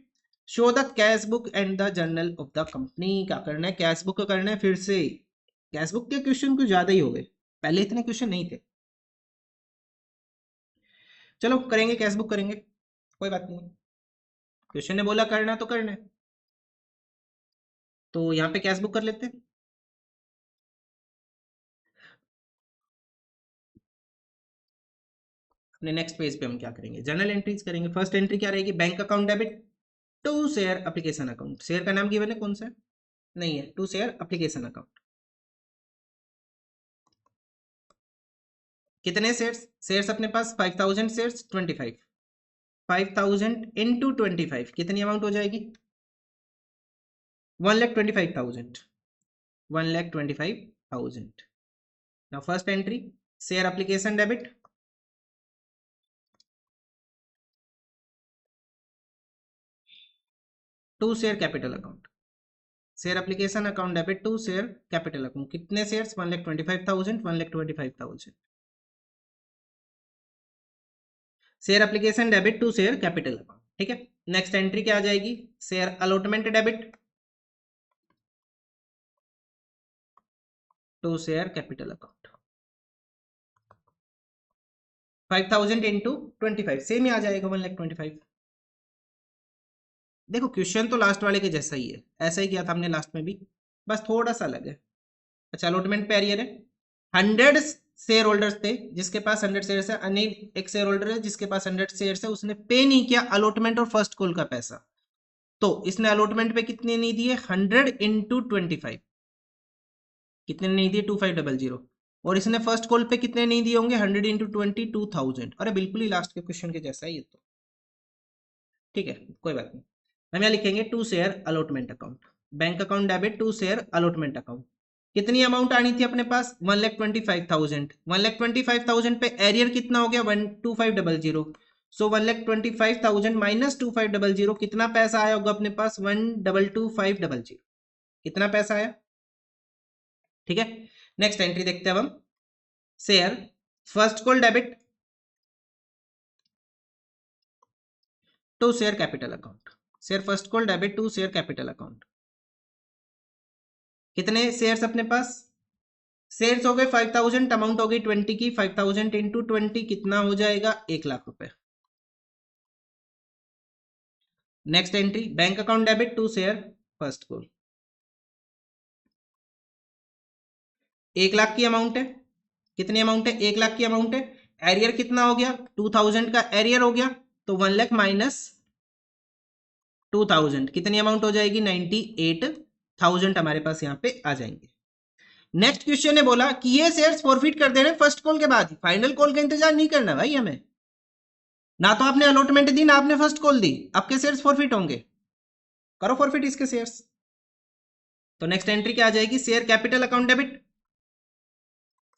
Show the cash book and the journal of the company. क्या करना है, cash book करना है। फिर से cash book के question कुछ ज्यादा ही हो गए, पहले इतने क्वेश्चन नहीं थे। चलो करेंगे, कैश बुक करेंगे, कोई बात नहीं, क्वेश्चन ने बोला करना तो करना है, तो यहाँ पे कैश बुक कर लेते हैं। अपने नेक्स्ट पेज पे हम क्या करेंगे, जर्नल एंट्रीज करेंगे। फर्स्ट एंट्री क्या रहेगी, bank account debit to share application account. Share का नाम गिवन है कौन सा, नहीं है, टू शेयर एप्लीकेशन अकाउंट। कितने शेयर्स, शेयर्स अपने पास 5000 शेयर्स 25, 5000 इंटू 25 कितनी अमाउंट हो जाएगी? 1,25,000, 1,25,000। Now first entry, share application debit, to share capital account, share application account debit to share capital account, कितने shares? 1,25,000, 1,25,000। Share application debit to share capital account, ठीक है। Next entry क्या आ जाएगी? Share allotment debit to share capital account, 5,000 into 25 same ही आ जाएगा 1,25,000। देखो क्वेश्चन तो लास्ट वाले के जैसा ही है, ऐसा ही किया था हमने लास्ट में भी, बस थोड़ा सा अलग है। अच्छा, अलॉटमेंट पे एरियर है, 100 शेयर होल्डर्स थे जिसके पास 100 शेयर है, अनिल एक शेयर होल्डर है जिसके पास 100 शेयर है, उसने पे नहीं किया अलॉटमेंट और फर्स्ट कॉल का पैसा, तो इसने अलॉटमेंट पे कितने नहीं दिए? 100 इंटू 25, कितने नहीं दिए? 2500। और इसने फर्स्ट कॉल पे कितने नहीं दिए होंगे? 100 इंटू 20, 2000। अरे बिल्कुल ही लास्ट के क्वेश्चन के जैसा ही है तो, ठीक है, कोई बात नहीं। हम यहाँ लिखेंगे to share allotment account, bank account debit to share allotment account. कितनी अमाउंट आनी थी अपने पास? 1,25,000, 1,25,000 पे एरियर कितना हो गया? 12500। सो 1,25,000 माइनस 2500, कितना पैसा आया होगा अपने पास? 1,22,500। कितना पैसा आया? ठीक है, नेक्स्ट एंट्री देखते हैं अब हम। Share first call debit to share capital account, share first call debit to share capital account. कितने शेयर्स अपने पास? शेयर्स हो गए 5,000, अमाउंट हो गई 20 की, 5,000 इंटू 20 कितना हो जाएगा? 1,00,000 रुपए। Next entry, bank account debit to share first call, 1,00,000 की अमाउंट है। कितनी अमाउंट है? 1,00,000 की अमाउंट है। एरियर कितना हो गया? 2,000 का एरियर हो गया, तो 1,00,000 माइनस 2,000 कितनी अमाउंट हो जाएगी? 98,000 हमारे पास यहाँ पे आ जाएंगे। नेक्स्ट क्वेश्चन ने बोला कि ये शेयर्स फॉरफिट कर देने फर्स्ट कॉल के बाद, फाइनल कॉल का इंतजार नहीं करना भाई हमें, ना तो आपने अलॉटमेंट दी ना आपने फर्स्ट कॉल दी, आपके शेयर्स फॉरफिट होंगे, करो फॉरफिट इसके शेयर्स। तो नेक्स्ट एंट्री क्या आ जाएगी? Share capital account debit,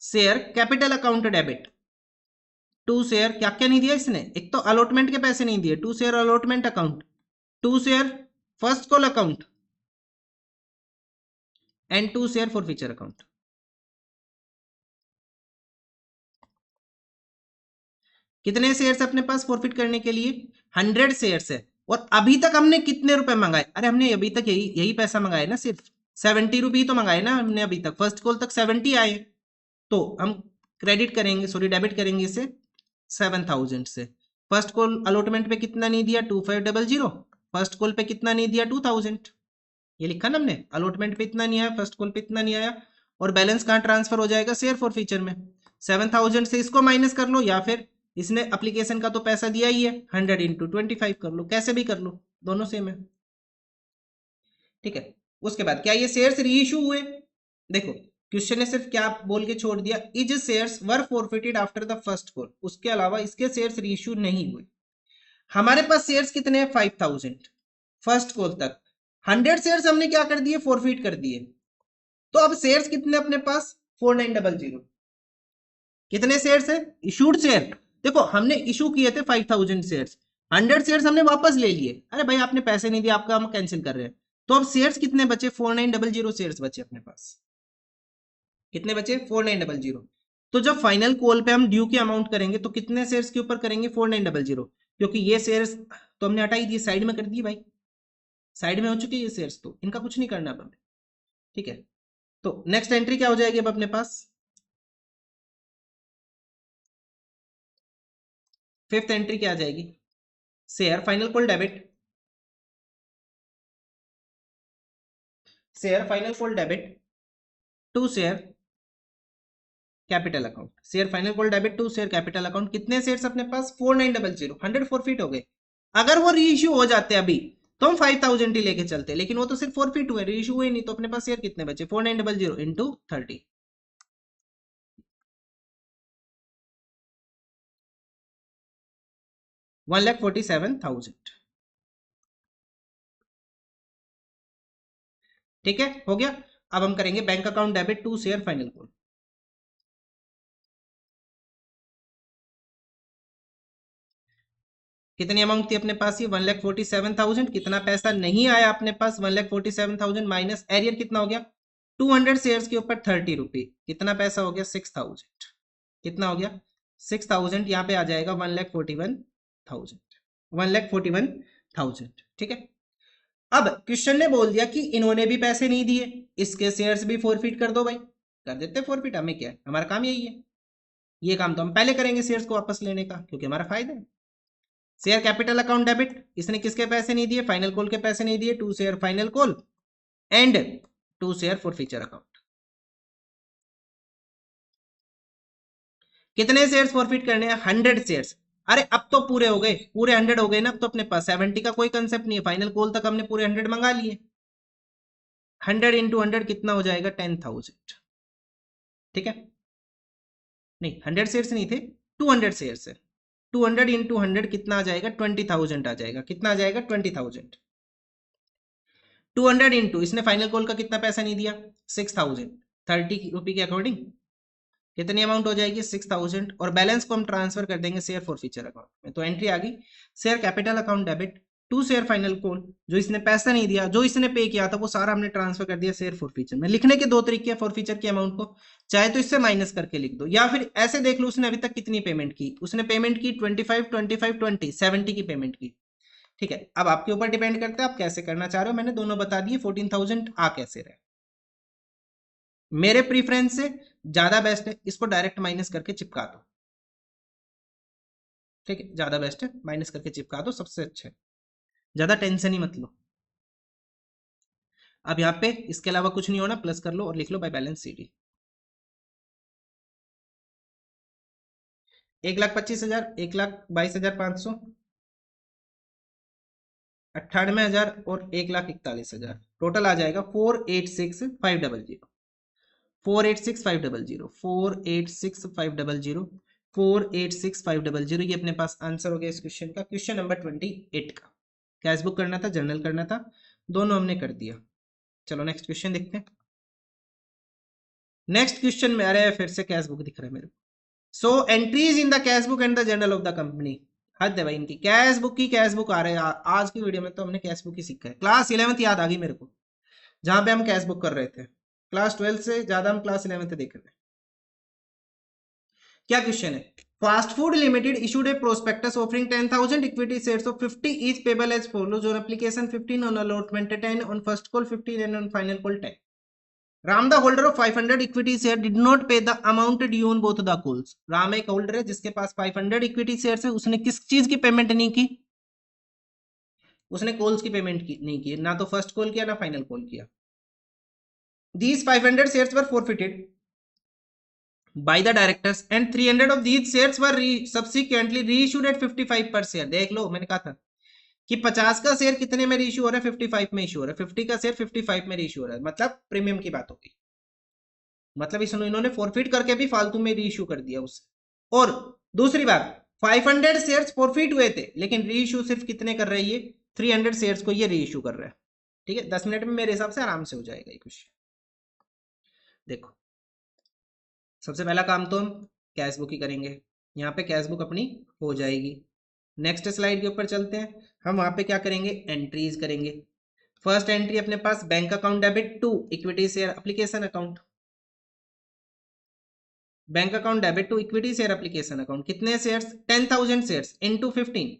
share capital account debit to share, क्या क्या नहीं दिया इसने? एक तो अलॉटमेंट के पैसे नहीं दिए, to share allotment account, to share first call account and to share forfeiture account. कितने शेयर्स अपने पास फॉरफिट करने के लिए? 100 शेयर्स है। और अभी तक हमने कितने रुपए मंगाए? अरे हमने अभी तक यही यही पैसा मंगाए ना, सिर्फ 70 रुपये तो मंगाए ना हमने अभी तक, फर्स्ट कॉल तक 70 आए, तो हम क्रेडिट करेंगे, सॉरी डेबिट करेंगे इसे 7,000 से। फर्स्ट कॉल अलॉटमेंट पे कितना नहीं दिया? 2500। फर्स्ट कॉल पे कितना नहीं दिया? 2000। ये लिखा ना हमने, अलॉटमेंट पे इतना नहीं आया, फर्स्ट कॉल पे इतना नहीं आया, और बैलेंस कहाँ ट्रांसफर हो जाएगा? शेयर फॉर फ्यूचर में। 7,000 से इसको माइनस कर लो, या फिर इसने एप्लीकेशन का तो पैसा दिया ही है, 100 इंटू 25 कर लो, कैसे भी कर लो, दोनों सेम है, ठीक है। उसके बाद क्या ये शेयर्स री इशू हुए? देखो क्वेश्चन ने सिर्फ क्या बोल के छोड़ दिया, is shares were forfeited after the first call, उसके अलावा इसके शेयर्स री इशू नहीं हुए। हमारे पास शेयर्स कितने हैं? 5,000 फर्स्ट कॉल तक, 100 शेयर्स हमने क्या कर दिए? फॉरफिट कर दिए, तो अब शेयर्स कितने अपने पास? 4,900। कितने शेयर्स है? इशूड शेयर, देखो हमने इशू किए थे 5,000 शेयर्स, 100 शेयर्स हमने वापस ले लिए, अरे भाई आपने पैसे नहीं दिए, आपका हम कैंसिल कर रहे हैं, तो अब शेयर्स कितने बचे? 4,900 शेयर्स बचे अपने पास। कितने बचे? 4,900। तो जब फाइनल कॉल पे हम ड्यू की अमाउंट करेंगे तो कितने शेयर्स के ऊपर करेंगे? 4,900, क्योंकि ये शेयर्स तो हमने हटा ही दिए, साइड में कर दिए भाई, साइड में हो चुके ये शेयर्स, तो इनका कुछ नहीं करना अब हमें, ठीक है। तो नेक्स्ट एंट्री क्या हो जाएगी अब अपने पास? फिफ्थ एंट्री क्या आ जाएगी? Share final call debit, share final call debit to share capital account, share final call debit to share capital account. कितने शेयर्स अपने पास? 4,900, 100 फॉरफिट हो गए। अगर वो रीइश्यू हो जाते अभी तो हम 5,000 ही लेके चलते, लेकिन वो तो सिर्फ फॉरफिट हुए, रीइश्यू हुए नहीं, तो अपने पास शेयर कितने बचे? 4,900 इंटू 30, 1,47,000। ठीक है, हो गया। अब हम करेंगे bank account debit to share final call. कितनी अमाउंट थी अपने पास? ये 1,47,000। कितना पैसा नहीं आया अपने पास? 1,47,000 माइनस एरियर कितना हो गया? 200 शेयर्स के ऊपर 30 रुपी। कितना पैसा हो गया? 6,000। कितना हो गया? 6,000। यहाँ पे आ जाएगा 1,41,000। 1,41,000। ठीक है। अब क्वेश्चन ने बोल दिया कि इन्होंने भी पैसे नहीं दिए, इसके शेयर्स भी फोरफिट कर दो भाई। कर देते फोरफिट, हमें क्या है, हमारा काम यही है। ये काम तो हम पहले करेंगे शेयर्स को वापस लेने का, क्योंकि हमारा फायदा है। शेयर कैपिटल अकाउंट डेबिट, इसने किसके पैसे नहीं दिए? फाइनल कॉल के पैसे नहीं दिए, to share final call and to share forfeiture account. कितने शेयर्स फॉरफिट करने हैं? 100 शेयर्स। अरे अब तो पूरे हो गए, पूरे 100 हो गए ना। अब तो अपने पास 70 का कोई कंसेप्ट नहीं है, फाइनल कॉल तक हमने पूरे 100 मंगा लिए। 100 इंटू 100 कितना हो जाएगा? 10,000। ठीक है, नहीं 100 शेयर्स नहीं थे, 200 शेयर्स है। 200 इंटू 100 कितना आ जाएगा? 20,000 आ जाएगा। कितना आ जाएगा? 20,000। 200 इंटू, इसने फाइनल कॉल का कितना पैसा नहीं दिया? 6,000। 30 रुपी के अकॉर्डिंग कितनी अमाउंट हो जाएगी? 6,000। और बैलेंस को हम ट्रांसफर कर देंगे शेयर फॉर फ्यूचर अकाउंट में। तो एंट्री आ गई, share capital account debit to share final call. जो इसने पैसा नहीं दिया, जो इसने पे किया था, वो सारा हमने ट्रांसफर कर दिया शेयर फॉर फ्यूचर में। लिखने के दो तरीके हैं फॉर फ्यूचर की अमाउंट को, चाहे तो इससे माइनस करके लिख दो, या फिर ऐसे देख लो उसने अभी तक कितनी पेमेंट की। उसने पेमेंट की 25, 25, 20, 70 की पेमेंट की। ठीक है, अब आपके ऊपर डिपेंड करता है आप कैसे करना चाह रहे हो। मैंने दोनों बता दिए। 14,000 आ कैसे रहे, मेरे प्रीफरेंस से ज्यादा बेस्ट है इसको डायरेक्ट माइनस करके चिपका दो। ठीक है, ज्यादा बेस्ट है, माइनस करके चिपका दो, सबसे अच्छा है। ज्यादा टेंशन ही मत लो। अब यहाँ पे इसके अलावा कुछ नहीं होना, प्लस कर लो और लिख लो बाय बैलेंस सीडी। 1,25,000, 1,22,500, 98,000 और 1,41,000, टोटल आ जाएगा 486,500। 486,500, 486,500, 486,500। ये अपने पास आंसर हो गया इस क्वेश्चन का, क्वेश्चन नंबर 28 का। कैश बुक करना था, जर्नल करना था, दोनों हमने कर दिया। चलो नेक्स्ट क्वेश्चन देखते हैं। नेक्स्ट क्वेश्चन में, अरे फिर से कैश बुक दिख रहा है मेरे को। So entries in the cash book and the journal of the company. हद है भाई इनकी, कैश बुक की कैश बुक आ रहे हैं। आज की वीडियो में तो हमने कैश बुक ही सीखा है। क्लास 11th याद आ गई मेरे को, जहां पे हम कैश बुक कर रहे थे। क्लास 12 से ज्यादा हम क्लास 11th देख रहे हैं। क्या क्वेश्चन है? Fast food limited issued A prospectus offering 10,000 equity shares of 50 each payable as follows on application 15, on allotment 10, on first call 15 and on final call 10. Ram, the holder of 500 equity share, did not pay the amount due on both the calls. Ram एक holder है जिसके पास 500 equity shares है, उसने किस चीज की payment नहीं की? उसने कॉल्स की पेमेंट की नहीं की, ना तो फर्स्ट कॉल किया ना फाइनल कॉल किया। These 500 shares were forfeited by the directors and 300 of these shares were subsequently reissued at 55 per share. देख लो, मैंने कहा था कि 50 का शेयर कितने में रीइश्यू हो रहा है? 55 में इशू हो रहा है। 50 का शेयर 55 में रीइश्यू हो रहा है, मतलब प्रीमियम की बात होगी। मतलब इन्होंने फॉरफिट करके भी फालतू में रीइश्यू कर दिया उससे। और दूसरी बात, 500 शेयर्स फॉरफिट हुए थे, लेकिन रीइश्यू सिर्फ कितने कर रहे हैं? ये 300 शेयर्स को ये रीइश्यू कर रहा है। ठीक है, 10 मिनट में मेरे हिसाब से आराम से हो जाएगा ये क्वेश्चन। देखो, सबसे पहला काम तो हम कैश बुक ही करेंगे। यहाँ पे कैश बुक अपनी हो जाएगी। नेक्स्ट स्लाइड के ऊपर चलते हैं। हम वहां पे क्या करेंगे? एंट्रीज करेंगे। फर्स्ट एंट्री अपने पास bank account debit to equity share application account. Bank account debit to equity share application account. कितने शेयर्स? 10,000 shares into 15।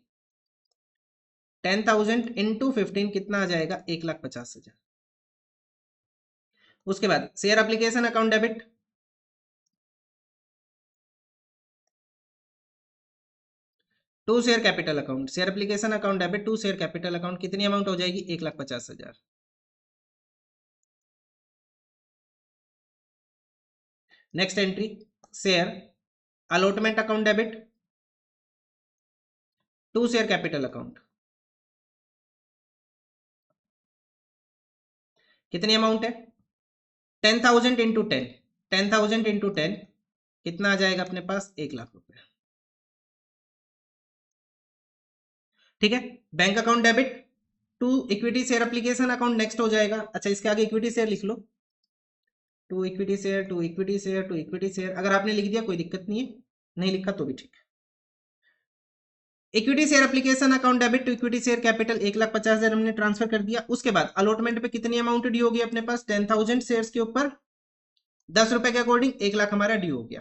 10,000 इंटू 15 कितना आ जाएगा? 1,50,000। उसके बाद share application account debit to share capital account. Share application account debit to share capital account, कितनी amount हो जाएगी? 1,50,000। Next entry, share allotment account debit to share capital account. कितनी amount है? 10,000 इंटू 10। 10,000 इंटू 10 कितना आ जाएगा अपने पास? 1,00,000 रुपए। ठीक है। Bank account debit to equity share application account next हो जाएगा। अच्छा, इसके आगे इक्विटी शेयर लिख लो, to equity share to equity share to equity share. अगर आपने लिख दिया कोई दिक्कत नहीं है, नहीं लिखा तो भी ठीक है। Equity share application account debit to equity share capital 1,50,000 हमने ट्रांसफर कर दिया। उसके बाद अलॉटमेंट पे कितनी अमाउंट ड्यू होगी अपने पास, 10,000 शेयर्स के ऊपर 10 रुपए के अकॉर्डिंग 1 लाख हमारा ड्यू हो गया।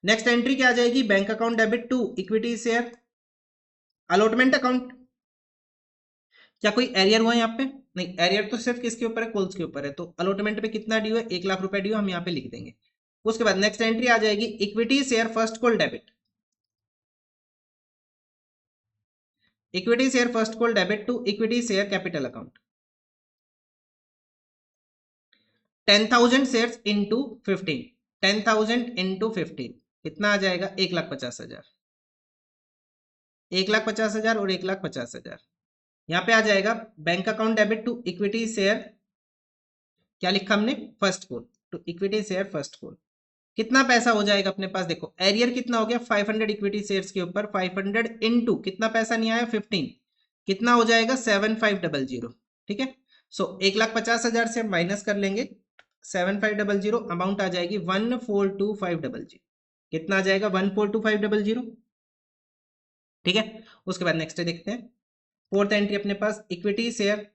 नेक्स्ट एंट्री क्या आ जाएगी, bank account debit to equity share allotment account. क्या कोई एरियर हुआ यहाँ पे, नहीं, एरियर तो सिर्फ किसके ऊपर है, कॉल्स के ऊपर है। तो अलॉटमेंट पे कितना ड्यू है, 1 लाख रुपए ड्यू, हम यहाँ पे लिख देंगे। उसके बाद नेक्स्ट एंट्री आ जाएगी equity share first call debit, equity share first call debit to equity share capital account, 10,000 shares into 15, 10,000 into 15 कितना आ जाएगा, 1,50,000, 1,50,000 और 1,50,000। यहाँ पे आ जाएगा bank account debit to equity share, क्या लिखा हमने, first call to equity share first call. कितना पैसा हो जाएगा अपने पास, देखो एरियर कितना हो गया 500 इक्विटी शेयर्स के ऊपर, 500 इंटू कितना पैसा नहीं आया 15, कितना हो जाएगा 7500। ठीक है, सो 1,50,000 से माइनस कर लेंगे 7500, अमाउंट आ जाएगी 142500। कितना आ जाएगा 142500। ठीक है, उसके बाद नेक्स्ट देखते हैं फोर्थ एंट्री अपने पास equity share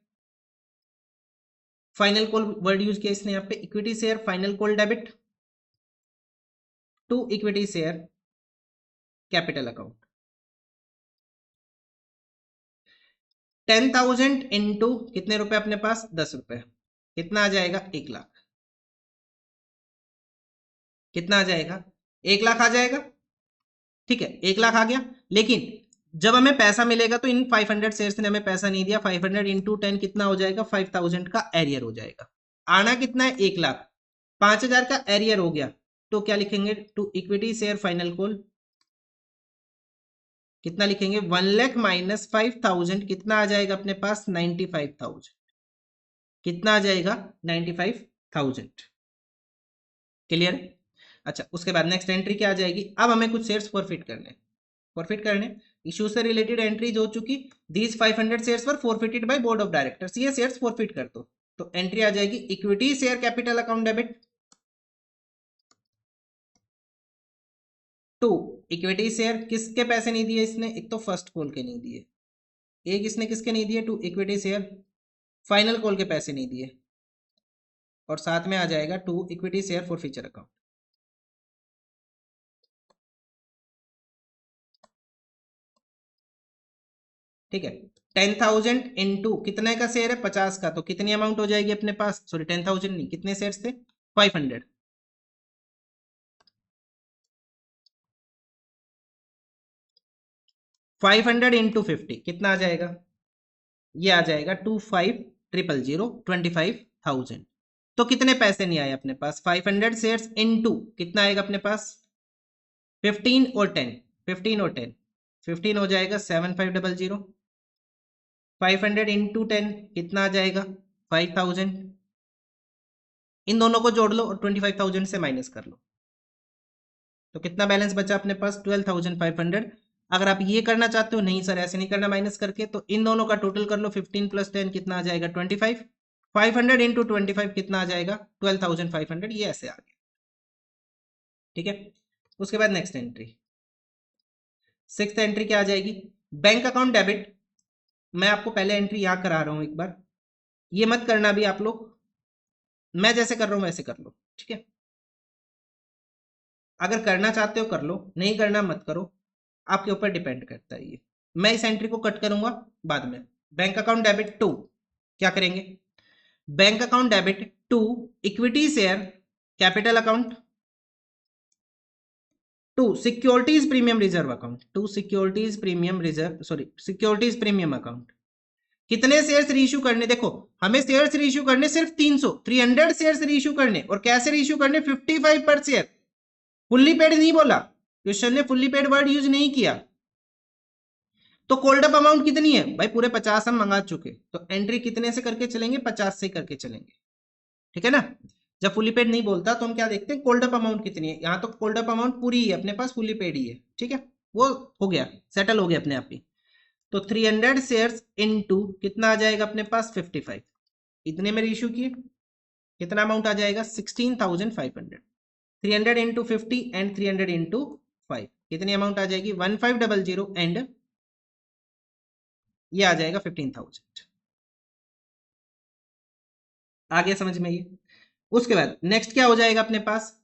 final call word use किया इसने यहाँ पे, equity share final call debit to equity share capital account, 10,000 into कितने रुपए अपने पास 10 रुपए, कितना आ जाएगा 1 लाख, कितना आ जाएगा 1 लाख आ जाएगा। ठीक है, 1 लाख आ गया, लेकिन जब हमें पैसा मिलेगा तो इन 500 शेयर्स ने हमें पैसा नहीं दिया, 500 इंटू 10 कितना हो जाएगा 5,000 का एरियर हो जाएगा। आना कितना है 1 लाख, 5,000 का एरियर हो गया, तो क्या लिखेंगे to equity share final call, कितना लिखेंगे 1 लाख माइनस 5,000, कितना आ जाएगा अपने पास 95,000, कितना आ जाएगा 95,000। क्लियर है। अच्छा, उसके बाद नेक्स्ट एंट्री क्या आ जाएगी, अब हमें कुछ शेयर्स फॉरफिट करने इशू से रिलेटेड एंट्रीज हो चुकी, these 500 shares were forfeited by board of directors, ये शेयर्स फॉरफिट कर दो। तो एंट्री आ जाएगी equity share capital account debit to equity share, किसके पैसे नहीं दिए इसने, एक तो फर्स्ट कॉल के नहीं दिए, एक इसने किसके नहीं दिए, to equity share final call के पैसे नहीं दिए, और साथ में आ जाएगा to equity share forfeiture account. ठीक है, 10,000 इंटू कितने का शेयर है 50 का, तो कितनी अमाउंट हो जाएगी अपने पास, सॉरी 10,000 नहीं, कितने शेयर्स थे 500, 500 इंटू 50 कितना आ जाएगा, ये आ जाएगा 25,000 25,000। तो कितने पैसे नहीं आए अपने पास, 500 शेयर्स इंटू कितना आएगा अपने पास 15 और 10, 15 और 10, 15 हो जाएगा 7,500, 500 इंटू 10 कितना आ जाएगा 5,000, इन दोनों को जोड़ लो और 25,000 से माइनस कर लो, तो कितना बैलेंस बचा अपने पास 12,500। अगर आप ये करना चाहते हो, नहीं सर ऐसे नहीं करना माइनस करके, तो इन दोनों का टोटल कर लो, 15 प्लस 10 कितना आ जाएगा 25, 500 इंटू 25 कितना आ जाएगा 12,500, ये ऐसे आ गया। ठीक है, उसके बाद नेक्स्ट एंट्री, सिक्स्थ एंट्री क्या आ जाएगी, बैंक अकाउंट डेबिट। मैं आपको पहले एंट्री यहाँ करा रहा हूं एक बार, ये मत करना भी आप लोग, मैं जैसे कर रहा हूं वैसे कर लो। ठीक है, अगर करना चाहते हो कर लो, नहीं करना मत करो, आपके ऊपर डिपेंड करता है ये। मैं इस एंट्री को कट करूंगा बाद में। बैंक अकाउंट डेबिट टू, क्या करेंगे, bank account debit to equity share capital account to securities premium reserve account, to securities premium reserve, sorry securities premium account. कितने शेयर्स रीइश्यू करने, देखो हमें शेयर्स रीइश्यू करने सिर्फ 300 शेयर्स रीइश्यू करने, और कैसे रीइश्यू करने 55 पर शेयर, फुल्ली पेड नहीं बोला क्वेश्चन ने, फुल्ली पेड वर्ड यूज नहीं किया। तो कोल्ड अप अमाउंट कितनी है भाई, पूरे 50 हम मंगा चुके, तो एंट्री कितने से करके चलेंगे 50 से करके चलेंगे। ठीक है ना, जब फुली पेड नहीं बोलता तो हम क्या देखते हैं कोल्ड अप अमाउंट कितनी है, यहाँ तो कोल्ड अप अमाउंट पूरी है अपने पास, फुली पेड ही है। ठीक है, वो हो गया, सेटल हो गया अपने आप ही। तो 300 शेयर्स इनटू कितना आ जाएगा अपने पास 55, इतने में रीइश्यू किए, कितना अमाउंट आ जाएगा 16,500। 300 इंटू 50 एंड 300 इंटू 5 कितनी अमाउंट आ जाएगी 1500 एंड ये आ जाएगा 15,000। आगे समझ में ये। उसके बाद नेक्स्ट क्या हो जाएगा अपने पास,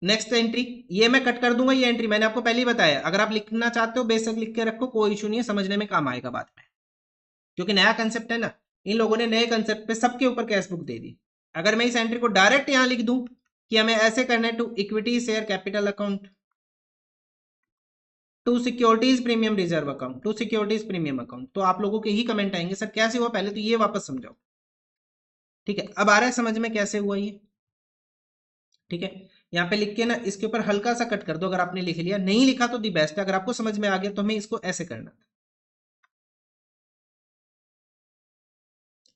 नेक्स्ट एंट्री ये मैं कट कर दूंगा, ये एंट्री मैंने आपको पहले ही बताया, अगर आप लिखना चाहते हो बेशक लिख के रखो, कोई इशू नहीं है, समझने में काम आएगा बाद में, क्योंकि नया कंसेप्ट है ना, इन लोगों ने नए कंसेप्ट पे सबके ऊपर कैश बुक दे दी। अगर मैं इस एंट्री को डायरेक्ट यहां लिख दूं कि हमें ऐसे करना है, to equity share capital account, to securities premium reserve account, to securities premium account, तो आप लोगों के ही कमेंट आएंगे सर कैसे हुआ, पहले तो ये वापस समझाओ। ठीक है, अब आ रहा है समझ में कैसे हुआ ये। ठीक है, यहाँ पे लिख के ना इसके ऊपर हल्का सा कट कर दो, अगर आपने लिख लिया, नहीं लिखा तो दी बेस्ट है, अगर आपको समझ में आ गया तो हमें इसको ऐसे करना था।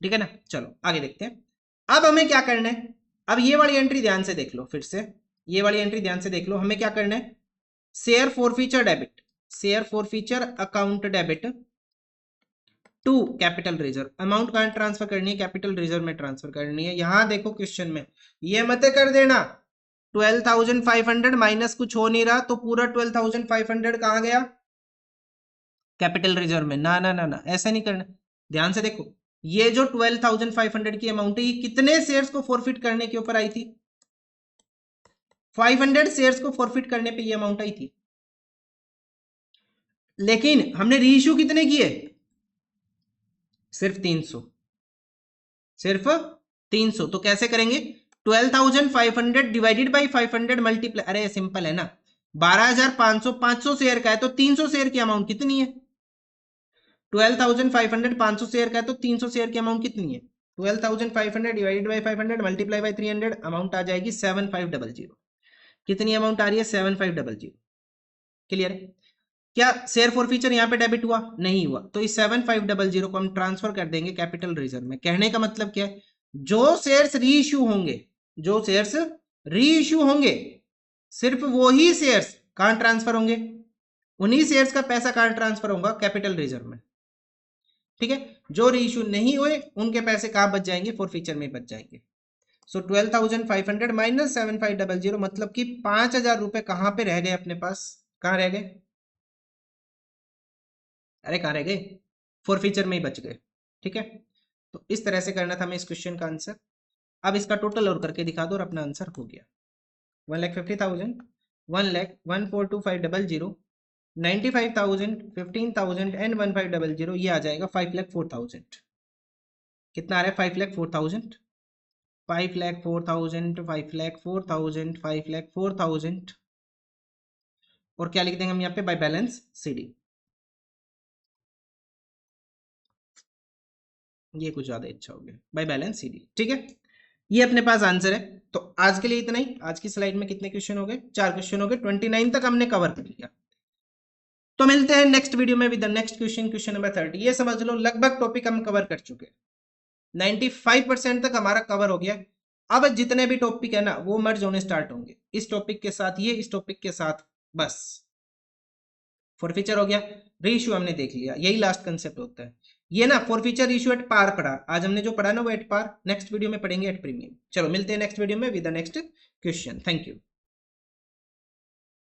ठीक है ना, चलो आगे देखते हैं। अब हमें क्या करना है, अब ये वाली एंट्री ध्यान से देख लो, फिर से ये वाली एंट्री ध्यान से देख लो, हमें क्या करना है, share forfeiture debit, share forfeiture account debit to capital reserve, amount कहां ट्रांसफर करनी है, कैपिटल रिजर्व में ट्रांसफर करनी है। यहां देखो क्वेश्चन में ये मत कर देना 12,500 माइनस कुछ हो नहीं रहा, तो पूरा 12,500 कहां गया, कैपिटल रिजर्व में, ना ना ना ना ऐसा नहीं करना। ध्यान से देखो, ये जो 12,500 की अमाउंट है, ये कितने शेयर्स को फॉरफिट करने के ऊपर आई थी, 500 शेयर्स को फॉरफिट करने पे ये अमाउंट आई थी, लेकिन हमने रीइश्यू कितने किए, सिर्फ 300, सिर्फ 300। तो कैसे करेंगे, 12,500 डिवाइडेड बाई 500 मल्टीप्लाई, अरे सिंपल है ना, 12,500, 500 शेयर का है तो 300 शेयर की अमाउंट कितनी है, 12,500 500 शेयर का है तो 300 शेयर की अमाउंट कितनी है, 12,500 divided by 500 multiply by 300, amount आ जाएगी 7500। कितनी अमाउंट आ रही है 7500। क्लियर है, क्या शेयर फॉरफीचर यहाँ पे डेबिट हुआ, नहीं हुआ, तो इस 7500 को हम ट्रांसफर कर देंगे कैपिटल रिजर्व में। कहने का मतलब क्या है, जो शेयर्स री इश्यू होंगे, जो शेयर्स री इश्यू होंगे, सिर्फ वो ही शेयर्स कहां ट्रांसफर होंगे, उन्हीं शेयर्स का पैसा कहां ट्रांसफर होगा, कैपिटल रिजर्व में। ठीक है, जो री इश्यू नहीं हुए उनके पैसे कहां बच जाएंगे, फॉरफीचर में बच जाएंगे। सो 12,500 माइनस 7500, मतलब कि 5,000 रुपए कहां पे रह गए अपने पास, कहां रह गए, अरे कहां रह गए, फॉरफीचर में ही बच गए। ठीक है, तो इस तरह से करना था हमें इस क्वेश्चन का आंसर। अब इसका टोटल और करके दिखा दो और अपना आंसर हो गया 1,50,000, 1,042500, 95,000, 15,000 एंड 1500, ये आ जाएगा 5,04,000। कितना आ रहा है 5,04,000, 5,04,000, 5,04,000, 5,04,000, और क्या लिख देंगे हम यहाँ पे, बाय बैलेंस सीडी, ये कुछ ज्यादा अच्छा हो गया, बाय बैलेंस सीडी। ठीक है, ये अपने पास आंसर है। तो आज के लिए इतना ही, आज की स्लाइड में कितने क्वेश्चन हो गए, 4 क्वेश्चन हो गए, 29 तक हमने कवर कर लिया। तो मिलते हैं नेक्स्ट वीडियो में with the next question, question number 30। ये समझ लो लगभग टॉपिक हम कवर कर चुके हैं, 95% तक हमारा कवर हो गया। अब जितने भी टॉपिक है ना वो मर्ज होने स्टार्ट होंगे, इस टॉपिक के साथ ये, इस टॉपिक के साथ, बस फॉरफीचर हो गया, रीइश्यू हमने देख लिया, यही लास्ट कंसेप्ट होता है। ये ना फॉरफीचर इशू एट पार पढ़ा, आज हमने जो पढ़ा ना वो एट पार, नेक्स्ट वीडियो में पढ़ेंगे एट प्रीमियम। चलो मिलते हैं नेक्स्ट वीडियो में with the next question. Thank you.